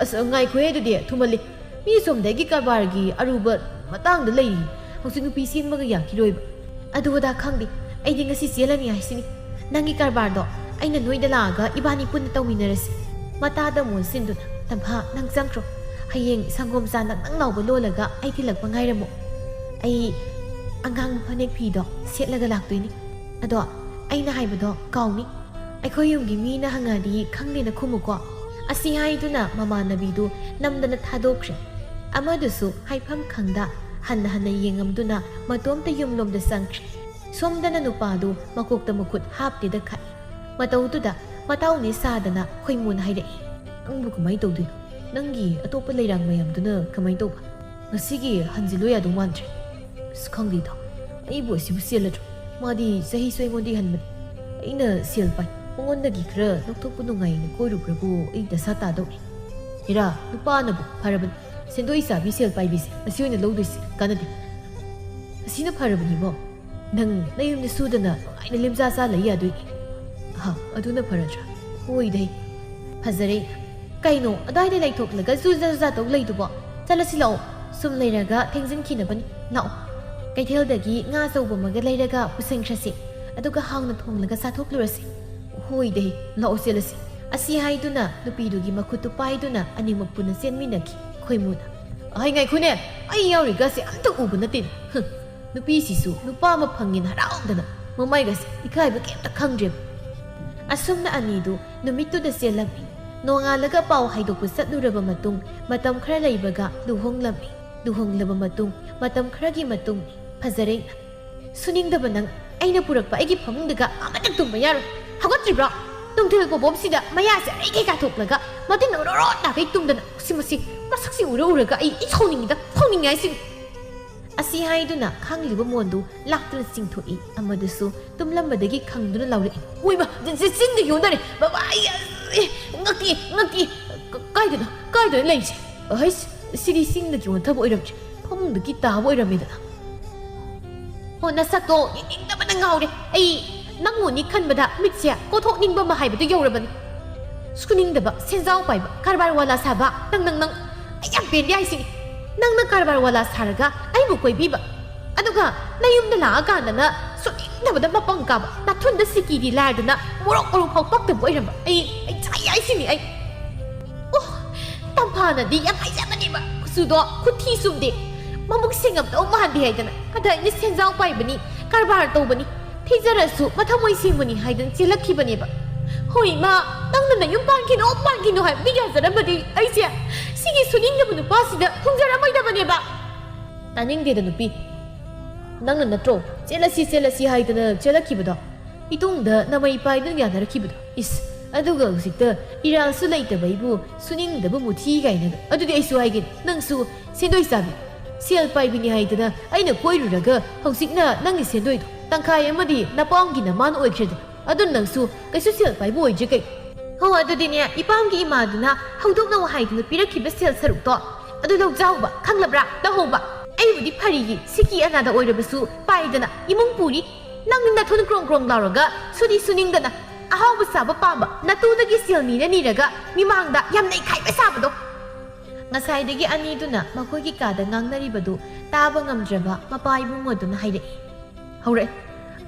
ꯑꯁ ꯉꯥꯏꯈꯣꯍꯦ ꯑꯗꯨꯗꯤ ꯊꯨꯃꯜꯂꯤ ꯃꯤ ꯁꯣꯝꯗꯒꯤ ꯀꯔꯕꯥꯔꯒꯤ ꯑꯔꯨꯕ ꯃꯇꯥꯡꯗ ꯂꯩꯔꯤ ꯍꯧꯖꯤꯛ ꯅꯨꯄꯤ ꯆꯦꯟꯕꯒ ꯌꯥꯈꯤꯔꯣꯏꯕ ꯑꯗꯨ ꯑꯗꯥ ꯈꯪꯗꯦ ꯑꯩꯗꯤ ꯉꯁꯤ ꯆꯦꯜꯂꯅꯤ ꯍꯥꯏꯁꯤꯅꯤ ꯅꯪꯒꯤ ꯀꯔꯕꯥꯔꯗꯣ ꯑꯩꯅ ꯅꯣꯏꯗ ꯂꯥꯛꯑꯒ ꯏꯕꯥꯅꯤ ꯄꯨꯟꯅ ꯇꯧꯃꯤꯟꯅꯔꯁꯤ ꯃꯇꯥꯗ ꯃꯣꯟꯁꯤꯟꯗꯨꯅ ꯇꯝꯐꯥ ꯅꯪ ꯆꯪꯈ꯭ꯔꯣ ꯍꯌꯦꯡ ꯁꯪꯒꯣꯝ ꯆꯥ ꯅꯪ ꯂꯥꯎꯕ ꯂꯣꯜꯂꯒ ꯑꯩ ꯊꯤꯜꯂꯛꯄ ꯉꯥꯏꯔꯝꯃꯨ ꯑꯩ ꯑꯉꯥꯡꯕ ꯐꯅꯦꯛ ꯐꯤꯗꯣ ꯁꯦꯠꯂꯒ ꯂꯥꯛꯇꯣꯏꯅꯤ ꯑꯗꯣ ꯑꯩꯅ ꯍꯥꯏꯕꯗꯣ ꯀꯥꯎꯅꯤ ꯑꯩꯈꯣꯏ ꯌꯨꯝꯒꯤ ꯃꯤꯅ ꯍꯪꯉꯗꯤ ꯈꯪꯗꯦꯅ ꯈꯨꯝꯃꯨꯀꯣ ꯑꯁꯤ ꯍꯥꯏꯗꯨꯅ ꯃꯃꯥꯟꯅꯕꯤꯗꯨ ꯅꯝꯗꯅ ꯊꯥꯗꯣꯛꯈ꯭ꯔꯦ ꯑꯃꯗꯨꯁꯨ ꯍꯥꯏꯐꯝ ꯈꯪꯗ ꯍꯟꯅ ꯌꯦꯡꯉꯝꯗꯨꯅ ꯃꯇꯣꯝꯇ ꯌꯨꯝꯂꯣꯝꯗ ꯆꯪꯈ꯭ꯔꯦ ꯁꯣꯝꯗꯅ ꯅꯨꯄꯥꯗꯨ ꯃꯀꯣꯛꯇ ꯃꯈꯨꯠ ꯍꯥꯞꯇꯦꯗ ꯈꯥꯏ ꯃꯇꯧꯗꯨꯗ ꯃꯇꯥꯎꯅꯤ ꯁꯥꯗꯅ ꯈꯣꯏꯃꯨꯅ ꯍꯥꯏꯔꯛꯏ ꯅꯪꯕꯨ ꯀꯃꯥꯏꯅ ꯇꯧꯗꯣꯏꯅꯣ ꯅꯪꯒꯤ ꯑꯇꯣꯞꯄ ꯂꯩꯔꯥꯡ ꯃꯌꯥꯝꯗꯨꯅ ꯀꯃꯥꯏꯅ ꯇꯧꯕ ꯉꯁꯤꯒꯤ ꯍꯟꯖꯤꯜꯂꯣ ꯌꯥꯗꯧ ꯃꯥꯟꯗ꯭ꯔꯦ ꯑꯁ ꯈꯪꯗꯦꯗ ꯑꯩꯕꯨ ꯑꯁꯤꯕꯨ ꯆꯦꯜꯂꯗ꯭ꯔꯣ ꯃꯥꯗꯤ ꯆꯍꯤꯁꯨ ꯑꯩꯉꯣꯟꯗꯩ ꯍꯟꯕꯅꯤ ꯑꯩꯅ ꯁꯦꯜ ꯄꯥꯏ ꯃꯉꯣꯟꯗꯒꯤ ꯈꯔ ꯂꯧꯊꯣꯛꯄ ꯅꯨꯡꯉꯥꯏꯅ ꯀꯣꯏꯔꯨꯕ꯭ꯔꯕꯨ ꯑꯩ ꯗꯁꯥ ꯇꯥꯗꯧꯔꯤ ꯍꯦꯔꯥ ꯅꯨꯄꯥꯅꯕꯨ ꯐꯔꯕꯅꯤ ꯁꯦꯟꯗꯣꯏ ꯆꯥꯕꯤ ꯁꯦꯜ ꯄꯥꯏꯕꯤꯁꯦ ꯑꯁꯤ ꯑꯣꯏꯅ ꯂꯧꯗꯣꯏꯁꯤ ꯀꯥꯟꯅꯗꯦ ꯑꯁꯤꯅ ꯐꯔꯕꯅꯤꯕꯣ ꯅꯪ ꯅꯌꯨꯝꯗ ꯁꯨꯗꯅ ꯅꯨꯡꯉꯥꯏꯅ ꯂꯦꯝꯖꯥ ꯆꯥ ꯂꯩ ꯌꯥꯗꯣꯏꯅꯤ ꯑꯗꯨꯅ ꯐꯔꯗ꯭ꯔꯥ ꯍꯣꯏꯗꯩ ꯐꯖꯔꯩ ꯀꯩꯅꯣ ꯑꯗꯥꯏꯗ ꯂꯩꯊꯣꯛꯂꯒ ꯖꯨꯖꯥ ꯖꯨꯖꯥ ꯇꯧ ꯂꯩꯗꯨꯕꯣ ꯆꯠꯂꯁꯤ ꯂꯥꯛꯑꯣ ꯁꯨꯝ ꯂꯩꯔꯒ ꯊꯦꯡꯖꯤꯟꯈꯤꯅꯕꯅꯤ ꯂꯥꯛꯑꯣ ꯀꯩꯊꯦꯜꯗꯒꯤ ꯉꯥ ꯑꯆꯧꯕ ꯑꯃꯒ ꯂꯩꯔꯒ ꯄꯨꯁꯤꯟꯈ꯭ꯔꯁꯤ ꯑꯗꯨꯒ ꯍꯥꯎꯅ ꯊꯣꯡꯂꯒ ꯆꯥꯊꯣꯛꯂꯨꯔꯁꯤ ꯍꯣꯏꯗꯦ ꯂꯥꯛꯑꯣ ꯆꯦꯜꯂꯁꯤ ꯑꯁꯤ ꯍꯥꯏꯗꯨꯅ ꯅꯨꯄꯤꯗꯨꯒꯤ ꯃꯈꯨꯠꯇꯨ ꯄꯥꯏꯗꯨꯅ ꯑꯅꯤꯃꯛ ꯄꯨꯟꯅ ꯆꯦꯟꯃꯤꯟꯅꯈꯤ ꯈꯣꯏꯃꯨꯅ ꯑꯍꯩ ꯉꯥꯏꯈꯣꯅꯦ ꯑꯩ ꯌꯥꯎꯔꯤꯒꯁꯦ ꯑꯝꯇ ꯎꯕ ꯅꯠꯇꯦꯅꯦ ꯅꯨꯄꯤꯁꯤꯁꯨ ꯅꯨꯄꯥ ꯑꯃ ꯐꯪꯉꯦꯅ ꯍꯔꯥꯎꯗꯅ ꯃꯃꯥꯏꯒꯁꯦ ꯏꯀꯥꯏꯕ ꯀꯩꯝꯇ ꯈꯪꯗ꯭ꯔꯦꯕ ꯑꯁꯨꯝꯅ ꯑꯅꯤꯗꯨ ꯅꯨꯃꯤꯠꯇꯨꯗ ꯆꯦꯜꯂꯝꯃꯤ ꯅꯣꯡꯉꯥꯜꯂꯒ ꯄꯥꯎ ꯍꯥꯏꯗꯣꯛꯄ ꯆꯠꯂꯨꯔꯕ ꯃꯇꯨꯡ ꯃꯇꯝ ꯈꯔ ꯂꯩꯕꯒ ꯂꯨꯍꯣꯡꯂꯝꯃꯤ ꯂꯨꯍꯣꯡꯂꯕ ꯃꯇꯨꯡ ꯃꯇꯝ ꯈꯔꯒꯤ ꯃꯇꯨꯡ ꯐꯖꯔꯦꯅ ꯁꯨꯅꯤꯡꯗꯕ ꯅꯪ ꯑꯩꯅ ꯄꯨꯔꯛꯄ ꯑꯩꯒꯤ ꯐꯃꯨꯡꯗꯒ ꯑꯃꯇ ꯇꯨꯝꯕ ꯌꯥꯔꯣꯏ ꯍꯧꯒꯠꯇ꯭ꯔꯤꯕ꯭ꯔꯣ ꯅꯨꯡꯊꯤꯜ ꯄꯣꯕꯣꯝꯁꯤꯗ ꯃꯌꯥꯁꯦ ꯑꯩ ꯀꯥꯊꯣꯛꯂꯒ ꯃꯇꯤꯟ ꯑꯣꯔꯣ ꯇꯥꯈꯩ ꯇꯨꯝꯗꯅ ꯃꯁꯤ ꯃꯁꯛꯁꯤ ꯎꯔꯒ ꯑꯩ ꯁꯥꯎꯅꯤꯡꯉꯦ ꯍꯥꯏꯁꯤꯅꯤ ꯑꯁꯤ ꯍꯥꯏꯗꯨꯅ ꯈꯥꯡꯂꯤꯕ ꯃꯣꯟꯗꯨ ꯂꯥꯛꯇꯨꯅ ꯆꯤꯡꯊꯣꯛꯏ ꯑꯃꯗꯨꯁꯨ ꯇꯨꯝꯂꯝꯕꯗꯒꯤ ꯈꯪꯗꯨꯅ ꯂꯥꯎꯔꯛꯏ ꯍꯣꯏꯕ ꯆꯤꯟꯗ ꯌꯣꯟꯗꯔꯦ ꯕꯕꯥ ꯉꯛꯇꯤ ꯀꯥꯏꯗꯅ ꯂꯩꯔꯤꯁꯦ ꯑꯍꯩꯁ ꯁꯤꯗꯤ ꯆꯤꯡꯗꯒꯤ ꯌꯣꯟꯊꯕ ꯑꯣꯏꯔꯝꯗ꯭ꯔꯦ ꯐꯃꯨꯡꯗꯒꯤ ꯇꯥꯕ ꯑꯣꯏꯔꯝꯃꯦꯗꯅ ꯍꯣ ꯅꯁꯛꯇꯣ ꯌꯦꯡꯅꯤꯡꯗꯕꯅ ꯉꯥꯎꯔꯦ ꯑꯩ ꯅꯪꯉꯣꯅꯤ ꯈꯟꯕꯗ ꯃꯤꯠꯁꯦ ꯀꯣꯊꯣꯛꯅꯤꯡꯕ ꯑꯃ ꯍꯥꯏꯕꯗꯨ ꯌꯧꯔꯕꯅꯤ ꯁꯨꯅꯤꯡꯗꯕ ꯁꯦꯟꯖꯥꯎ ꯄꯥꯏꯕ ꯀꯔꯕꯥꯔ ꯋꯥꯂꯥ ꯁꯥꯕ ꯅꯪ ꯑꯩ ꯌꯥꯝ ꯄꯦꯟꯗꯦ ꯍꯥꯏꯁꯤꯅꯤ ꯅꯪꯅ ꯀꯔꯕꯥꯔ ꯋꯥꯂꯥ ꯁꯥꯔꯒ ꯑꯩꯕꯨ ꯀꯣꯏꯕꯤꯕ ꯑꯗꯨꯒ ꯅꯌꯨꯝꯗ ꯂꯥꯛꯑꯀꯥꯟꯗꯅ ꯁꯨꯅꯤꯡꯗꯕꯗ ꯃꯄꯪ ꯀꯥꯕ ꯅꯥꯊꯨꯟꯗ ꯁꯤꯀꯤꯗꯤ ꯂꯥꯏꯔꯗꯅ ꯃꯣꯔꯣꯛ ꯐꯥꯎ ꯄꯛꯇꯕ ꯑꯣꯏꯔꯝꯕ ꯑꯩ ꯆꯥꯏ ꯍꯥꯏꯁꯤꯅꯤ ꯑꯩ ꯑꯣ ꯇꯝꯐꯥꯅꯗꯤ ꯌꯥꯝ ꯍꯥꯏꯖꯕꯅꯦꯕ ꯀꯨꯆꯨꯗꯣ ꯈꯨꯊꯤ ꯆꯨꯝꯗꯦ ꯃꯃꯨꯛ ꯁꯦꯡꯉꯝꯗꯧ ꯃꯥꯟꯗꯦ ꯍꯥꯏꯗꯅ ꯑꯗ ꯑꯩꯅ ꯁꯦꯟꯖꯥꯎ ꯄꯥꯏꯕꯅꯤ ꯀꯔꯕꯥꯔ ꯇꯧꯕꯅꯤ ꯊꯤꯖꯔꯁꯨ ꯃꯊꯃꯣꯏ ꯁꯦꯡꯕꯅꯤ ꯍꯥꯏꯗꯅ ꯆꯦꯜꯂꯛꯈꯤꯕꯅꯦꯕ ꯍꯣꯏ ꯃꯥ ꯅꯪꯅ ꯅꯌꯨꯝ ꯄꯥꯟꯈꯤꯅꯣ ꯍꯥꯏꯕꯗꯤ ꯌꯥꯖꯔꯝꯕꯗꯤ ꯑꯩꯁꯦ ꯁꯤꯒꯤ ꯁꯨꯅꯤꯡꯗꯕ ꯅꯨꯄꯥꯁꯤꯗ ꯊꯨꯡꯖꯔꯝꯃꯣꯏꯗꯕꯅꯦꯕ ꯇꯥꯅꯤꯡꯗꯦꯗ ꯅꯨꯄꯤ ꯅꯪꯅ ꯅꯠꯇ꯭ꯔꯣ ꯆꯦꯜꯂꯁꯤ ꯍꯥꯏꯗꯅ ꯆꯦꯜꯂꯛꯈꯤꯕꯗꯣ ꯏꯇꯨꯡꯗ ꯅꯃꯩ ꯄꯥꯏꯗꯨꯅ ꯌꯥꯅꯔꯛꯈꯤꯕꯗꯣ ꯏꯁ ꯑꯗꯨꯒ ꯍꯧꯖꯤꯛꯇ ꯏꯔꯥꯜꯁꯨ ꯂꯩꯇꯕꯩꯕꯨ ꯁꯨꯅꯤꯡꯗꯕ ꯃꯨꯊꯤ ꯀꯥꯏꯅꯒ ꯑꯗꯨꯗꯤ ꯑꯩꯁꯨ ꯍꯥꯏꯒꯦ ꯅꯪꯁꯨ ꯁꯦꯟꯗꯣꯏ ꯆꯥꯕꯤ ꯁꯦꯜ ꯄꯥꯏꯕꯤꯅꯤ ꯍꯥꯏꯗꯅ ꯑꯩꯅ ꯀꯣꯏꯔꯨꯔꯒ ꯍꯧꯖꯤꯛꯅ ꯅꯪꯒꯤ ꯁꯦꯟꯗꯣꯏꯗꯣ ꯇꯪꯈꯥꯏ ꯑꯃꯗꯤ ꯅꯄꯥꯝꯒꯤ ꯅꯃꯥꯅ ꯑꯣꯏꯈ꯭ꯔꯦꯗꯅ ꯑꯗꯨ ꯅꯪꯁꯨ ꯀꯩꯁꯨ ꯁꯦꯜ ꯄꯥꯏꯕ ꯑꯣꯏꯗ꯭ꯔꯦ ꯀꯩ ꯍꯣ ꯑꯗꯨꯗꯤꯅꯦ ꯏꯄꯥꯝꯒꯤ ꯏꯃꯥꯗꯨꯅ ꯍꯧꯗꯣꯛꯅꯧ ꯍꯥꯏꯗꯨꯅ ꯄꯤꯔꯛꯈꯤꯕ ꯁꯦꯜ ꯁꯔꯨꯛꯇꯣ ꯑꯗꯨ ꯂꯧꯖꯥꯎꯕ ꯈꯪꯂꯕ꯭ꯔꯥ ꯂꯧꯍꯧꯕ ꯑꯩꯕꯨꯗꯤ ꯐꯔꯤꯒꯤ ꯁꯤꯀꯤ ꯑꯅꯥꯗ ꯑꯣꯏꯔꯕꯁꯨ ꯄꯥꯏꯗꯅ ꯏꯃꯨꯡ ꯄꯨꯔꯤ ꯅꯪꯅ ꯅꯊꯨꯟ ꯀ꯭ꯔꯣꯡ ꯂꯥꯎꯔꯒ ꯁꯨꯅꯤꯡꯗꯅ ꯑꯍꯥꯎꯕ ꯆꯥꯕ ꯄꯥꯝꯕ ꯅꯇꯨꯗꯒꯤ ꯁꯦꯜ ꯅꯤꯔꯒ ꯃꯤꯃꯥꯡꯗ ꯌꯥꯝꯅ ꯏꯈꯥꯏꯕ ꯁꯥꯕꯗꯣ ꯉꯁꯥꯏꯗꯒꯤ ꯑꯅꯤꯗꯨꯅ ꯃꯈꯣꯏꯒꯤ ꯀꯥꯗ ꯉꯥꯡꯅꯔꯤꯕꯗꯨ ꯇꯥꯕ ꯉꯝꯗ꯭ꯔꯕ ꯃꯄꯥ ꯏꯕꯨꯡ ꯑꯗꯨꯅ ꯍꯥꯏꯔꯛꯏ ꯍꯧꯔꯛꯑꯦ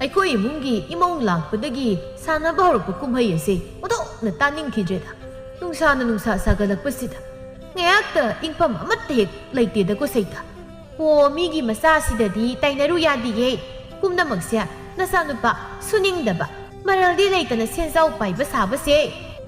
ꯑꯩꯈꯣꯏ ꯏꯃꯨꯡꯒꯤ ꯏꯃꯧ ꯂꯥꯛꯄꯗꯒꯤ ꯁꯥꯟꯅꯕ ꯍꯧꯔꯛꯄ ꯀꯨꯝꯍꯩ ꯑꯁꯤ ꯑꯣꯟꯊꯣꯛꯅ ꯇꯥꯅꯤꯡꯈꯤꯗ꯭ꯔꯦꯗ ꯅꯨꯡꯁꯥ ꯁꯥꯒꯠꯂꯛꯄꯁꯤꯗ ꯉꯥꯏꯍꯥꯛꯇ ꯏꯪꯐꯝ ꯑꯃꯠꯇ ꯍꯦꯛ ꯂꯩꯇꯦꯗ ꯀꯣꯁꯩꯇ ꯑꯣ ꯃꯤꯒꯤ ꯃꯆꯥꯁꯤꯗꯗꯤ ꯇꯥꯏꯅꯔꯨ ꯌꯥꯗꯤꯌꯦ ꯄꯨꯝꯅꯃꯛꯁꯦ ꯅꯆꯥꯅꯨꯄꯥ ꯁꯨꯅꯤꯡꯗꯕ ꯃꯔꯜꯗꯤ ꯂꯩꯇꯅ ꯁꯦꯟꯖꯥꯎ ꯄꯥꯏꯕ ꯁꯥꯕꯁꯦ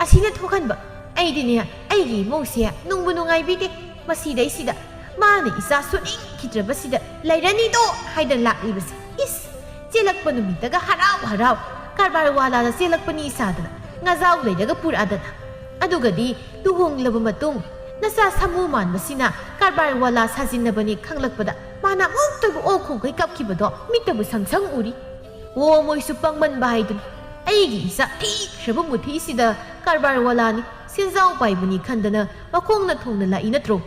ꯑꯁꯤꯅ ꯊꯣꯛꯍꯟꯕ ꯑꯩꯗꯤꯅꯦ ꯑꯩꯒꯤ ꯏꯃꯧꯁꯦ ꯅꯨꯡꯕꯨ ꯅꯨꯡꯉꯥꯏꯕꯤꯗꯦ ꯃꯁꯤꯗꯩꯁꯤꯗ ꯃꯥꯅ ꯏꯆꯥ ꯁꯨꯅꯤꯡꯈꯤꯗ꯭ꯔꯕꯁꯤꯗ ꯂꯩꯔꯅꯤꯗꯣ ꯍꯥꯏꯗꯅ ꯂꯥꯛꯂꯤꯕꯁꯦ ꯏꯁ ꯆꯦꯜꯂꯛꯄ ꯅꯨꯃꯤꯠꯇꯒ ꯍꯔꯥꯎ ꯀꯔꯕꯥꯔ ꯋꯥꯂꯥꯅ ꯆꯦꯜꯂꯛꯄꯅꯤ ꯁꯥꯗꯅ ꯉꯥꯖꯥꯎ ꯂꯩꯔꯒ ꯄꯨꯔꯛꯑꯗꯅ ꯑꯗꯨꯒꯗꯤ ꯂꯨꯍꯣꯡꯂꯕ ꯃꯇꯨꯡ ꯅꯆꯥ ꯁꯥꯃꯨ ꯃꯥꯟꯕꯁꯤꯅ ꯀꯔꯕꯥꯔ ꯋꯥꯂꯥ ꯁꯥꯖꯤꯟꯅꯕꯅꯤ ꯈꯪꯂꯛꯄꯗ ꯃꯥꯅ ꯑꯃꯨꯛꯇꯕꯨ ꯑꯣꯈꯣꯡꯈꯩ ꯀꯞꯈꯤꯕꯗꯣ ꯃꯤꯠꯇꯕꯨ ꯁꯪ ꯎꯔꯤ ꯑꯣ ꯃꯣꯏꯁꯨ ꯄꯪꯃꯟꯕ ꯍꯥꯏꯗꯨꯅꯤ ꯑꯩꯒꯤ ꯏꯆꯥ ꯊꯤꯈ꯭ꯔꯕ ꯃꯨꯊꯤꯁꯤꯗ ꯀꯔꯕꯥꯔ ꯋꯥꯂꯥꯅꯤ ꯁꯦꯟꯖꯥꯎ ꯄꯥꯏꯕꯅꯤ ꯈꯟꯗꯅ ꯃꯈꯣꯡꯅ ꯊꯣꯡꯅ ꯂꯥꯛꯏ ꯅꯠꯇ꯭ꯔꯣ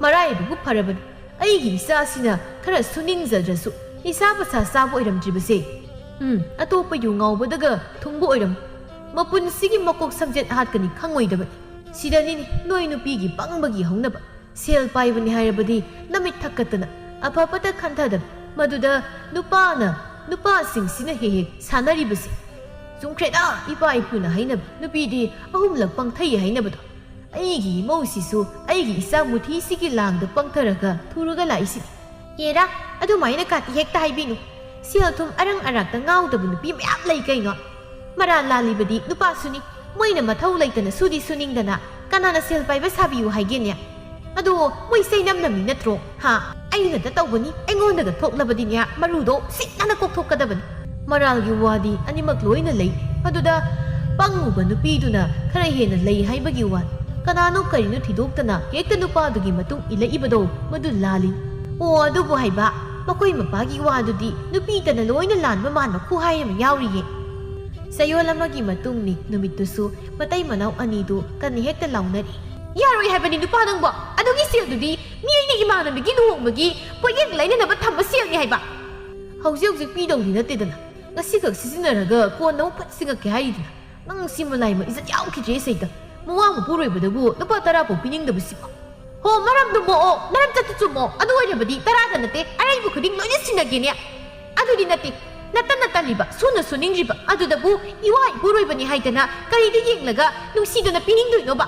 ꯃꯔꯥꯏꯕꯕꯨ ꯐꯔꯕꯅꯤ ꯑꯩꯒꯤ ꯏꯆꯥꯁꯤꯅ ꯈꯔ ꯁꯨꯅꯤꯡꯖꯗ꯭ꯔꯁꯨ ꯅꯤꯁꯥ ꯄꯁꯥ ꯆꯥꯕ ꯑꯣꯏꯔꯝꯗ꯭ꯔꯤꯕꯁꯦ ꯑꯇꯣꯞꯄ ꯌꯨ ꯉꯥꯎꯕꯗꯒ ꯊꯨꯡꯕ ꯑꯣꯏꯔꯝ ꯃꯄꯨꯟꯁꯤꯒꯤ ꯃꯀꯣꯛ ꯁꯝꯖꯦꯠ ꯍꯥꯠꯀꯅꯤ ꯈꯪꯉꯣꯏꯗꯕꯅꯤ ꯁꯤꯗꯅꯤꯅꯦ ꯅꯣꯏ ꯅꯨꯄꯤꯒꯤ ꯄꯪꯕꯒꯤ ꯍꯧꯅꯕ ꯁꯦල් ꯄꯥꯏꯕꯅꯤ ꯍꯥꯏꯔꯕꯗꯤ ꯅꯃꯤꯠ ꯊꯛꯀꯠꯇꯅ ꯑꯐꯕꯇ ꯈꯟꯊꯗꯕ ꯃꯗꯨꯗ ꯅꯨꯄꯥꯁꯤꯡꯁꯤꯅ ꯍꯦꯛ ꯁꯥꯟꯅꯔꯤꯕꯁꯦ ꯆꯨꯝꯈ꯭ꯔꯦꯗ ꯏꯄꯥ ꯏꯄꯨꯅ ꯍꯥꯏꯅꯕ ꯅꯨꯄꯤꯗꯤ ꯑꯍꯨꯝꯂꯛ ꯄꯪꯊꯩ ꯍꯥꯏꯅꯕꯗꯣ ꯑꯩꯒꯤ ꯏꯃꯧꯁꯤꯁꯨ ꯑꯩꯒꯤ ꯏꯆꯥ ꯃꯨꯊꯤꯁꯤꯒꯤ ꯂꯥꯡꯗ ꯄꯪꯊꯔꯒ ꯊꯨꯔꯒ ꯂꯥꯛꯏꯁꯤꯅꯤ ꯌꯦꯔꯥ ꯑꯗꯨꯃꯥꯏꯅ ꯀꯥꯇꯤ ꯍꯦꯛꯇ ꯍꯥꯏꯕꯤꯅꯨ ꯁꯦꯜ ꯊꯨꯝ ꯑꯔꯪ ꯑꯔꯥꯛꯇ ꯉꯥꯎꯗꯕ ꯅꯨꯄꯤ ꯃꯌꯥꯝ ꯂꯩ ꯀꯩꯅꯣ ꯃꯔꯥꯜ ꯂꯥꯜꯂꯤꯕꯗꯤ ꯅꯨꯄꯥꯁꯨꯅꯤ ꯃꯣꯏꯅ ꯃꯊꯧ ꯂꯩꯇꯅ ꯁꯨꯅꯤꯡꯗꯅ ꯀꯅꯥꯅ ꯁꯦꯜ ꯄꯥꯏꯕ ꯁꯥꯕꯤꯌꯨ ꯍꯥꯏꯒꯦꯅꯦ ꯑꯗꯣ ꯃꯣꯏ ꯆꯩꯅꯝꯅꯃꯤ ꯅꯠꯇ꯭ꯔꯣ ꯑꯩꯅꯗ ꯇꯧꯕꯅꯤ ꯑꯩꯉꯣꯟꯗꯒ ꯊꯣꯛꯂꯕꯗꯤꯅꯦ ꯃꯔꯨꯗꯣ ꯁꯤꯠꯅꯅ ꯀꯣꯛꯊꯣꯛꯀꯗꯕꯅꯤ ꯃꯔꯥꯜꯒꯤ ꯋꯥꯗꯤ ꯑꯅꯤꯃꯛ ꯂꯣꯏꯅ ꯂꯩ ꯑꯗꯨꯗ ꯄꯪꯉꯨꯕ ꯅꯨꯄꯤꯗꯨꯅ ꯈꯔ ꯍꯦꯟꯅ ꯂꯩ ꯍꯥꯏꯕꯒꯤ ꯋꯥꯅꯤ ꯀꯅꯥꯅꯣ ꯀꯔꯤꯅꯣ ꯊꯤꯗꯣꯛꯇꯅ ꯍꯦꯛꯇ ꯅꯨꯄꯥꯗꯨꯒꯤ ꯃꯇꯨꯡ ꯏꯜꯂꯛꯏꯕꯗꯣ ꯃꯗꯨ ꯂꯥꯜꯂꯤ ꯑꯣ ꯑꯗꯨꯕꯨ ꯍꯥꯏꯕ ꯃꯈꯣꯏ ꯃꯄꯥꯒꯤ ꯋꯥꯗꯨꯗꯤ ꯅꯨꯄꯤꯇꯅ ꯂꯣꯏꯅ ꯂꯥꯟꯕ ꯃꯥꯟꯕ ꯈꯨꯍꯥꯏ ꯑꯃ ꯌꯥꯎꯔꯤꯌꯦ ꯆꯌꯣꯜ ꯑꯃꯒꯤ ꯃꯇꯨꯡꯅꯤ ꯅꯨꯃꯤꯠꯇꯨꯁꯨ ꯃꯇꯩ ꯃꯅꯥꯎ ꯑꯅꯤꯗꯨ ꯀꯟꯅ ꯍꯦꯛꯇ ꯂꯥꯎꯅꯔꯤ ꯌꯥꯔꯣꯏ ꯍꯥꯏꯕꯅꯤ ꯅꯨꯄꯥ ꯅꯪꯕꯣ ꯑꯗꯨꯒꯤ ꯁꯦꯜꯗꯨꯗꯤ ꯃꯤ ꯑꯩꯅ ꯏꯃꯥꯟꯅꯕꯤꯒꯤ ꯂꯨꯍꯣꯡꯕꯒꯤ ꯄꯣꯠꯌꯦꯡ ꯂꯩꯅꯅꯕ ꯊꯝꯕ ꯁꯦꯜꯅꯤ ꯍꯥꯏꯕ ꯍꯧꯖꯤꯛ ꯄꯤꯗꯧꯗꯤ ꯅꯠꯇꯦꯗꯅ ꯉꯁꯤꯈꯛ ꯁꯤꯖꯤꯟꯅꯔꯒ ꯀꯣꯟꯅ ꯑꯃꯨꯛ ꯐꯠ ꯁꯤꯡꯉꯛꯀꯦ ꯍꯥꯏꯔꯤꯗꯅ ꯅꯪ ꯁꯤꯃ ꯂꯥꯏꯃ ꯏꯖꯠ ꯌꯥꯎꯈꯤꯗ꯭ꯔꯦ ꯁꯩꯇ mawang mapuroibadabu lupa tara po piningdabasibo. Ho maramdamo o naramjatutumo anu oirabadi tarada nate araibu khuding loina sinagene. Adudi nate natanataliba suna suningriba adudabu iwai puroibani haidana karidi yenglaga nungsiduna piningdoinoba.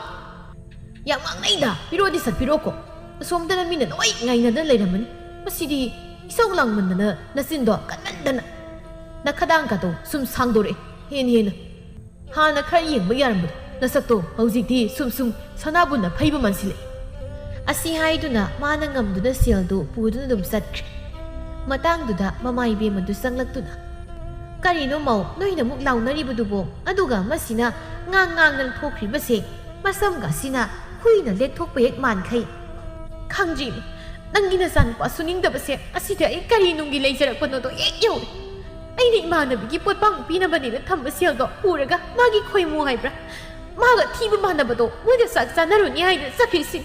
Yang mangaida pirodi satpiroko. Somdana mina noi ngainada leiramani. Masidi isong lang mandana nasindo kanandana. Nakadang kato sum sangdore hen hana khara yengba yarambado nasakto haujikti sum sanabuna phaiba mansile. Asi haiduna mana ngamduna seldu puduna dum satkre. Matangduda mamai be madu sanglaktuna. Karino mau noina muk launaribadubo aduga masina ngang thokhribase masamga sina huina lekthokpa ek mankhai. Khangji nangina san pa suningdabase asida ek karinungi leijarakpano do ek yo. Aini imanabigi potpang pinabani na thamba seldo uraga magi khoimu haibra. Maga thiba manabado muda sak sanaruni haida sakrisi.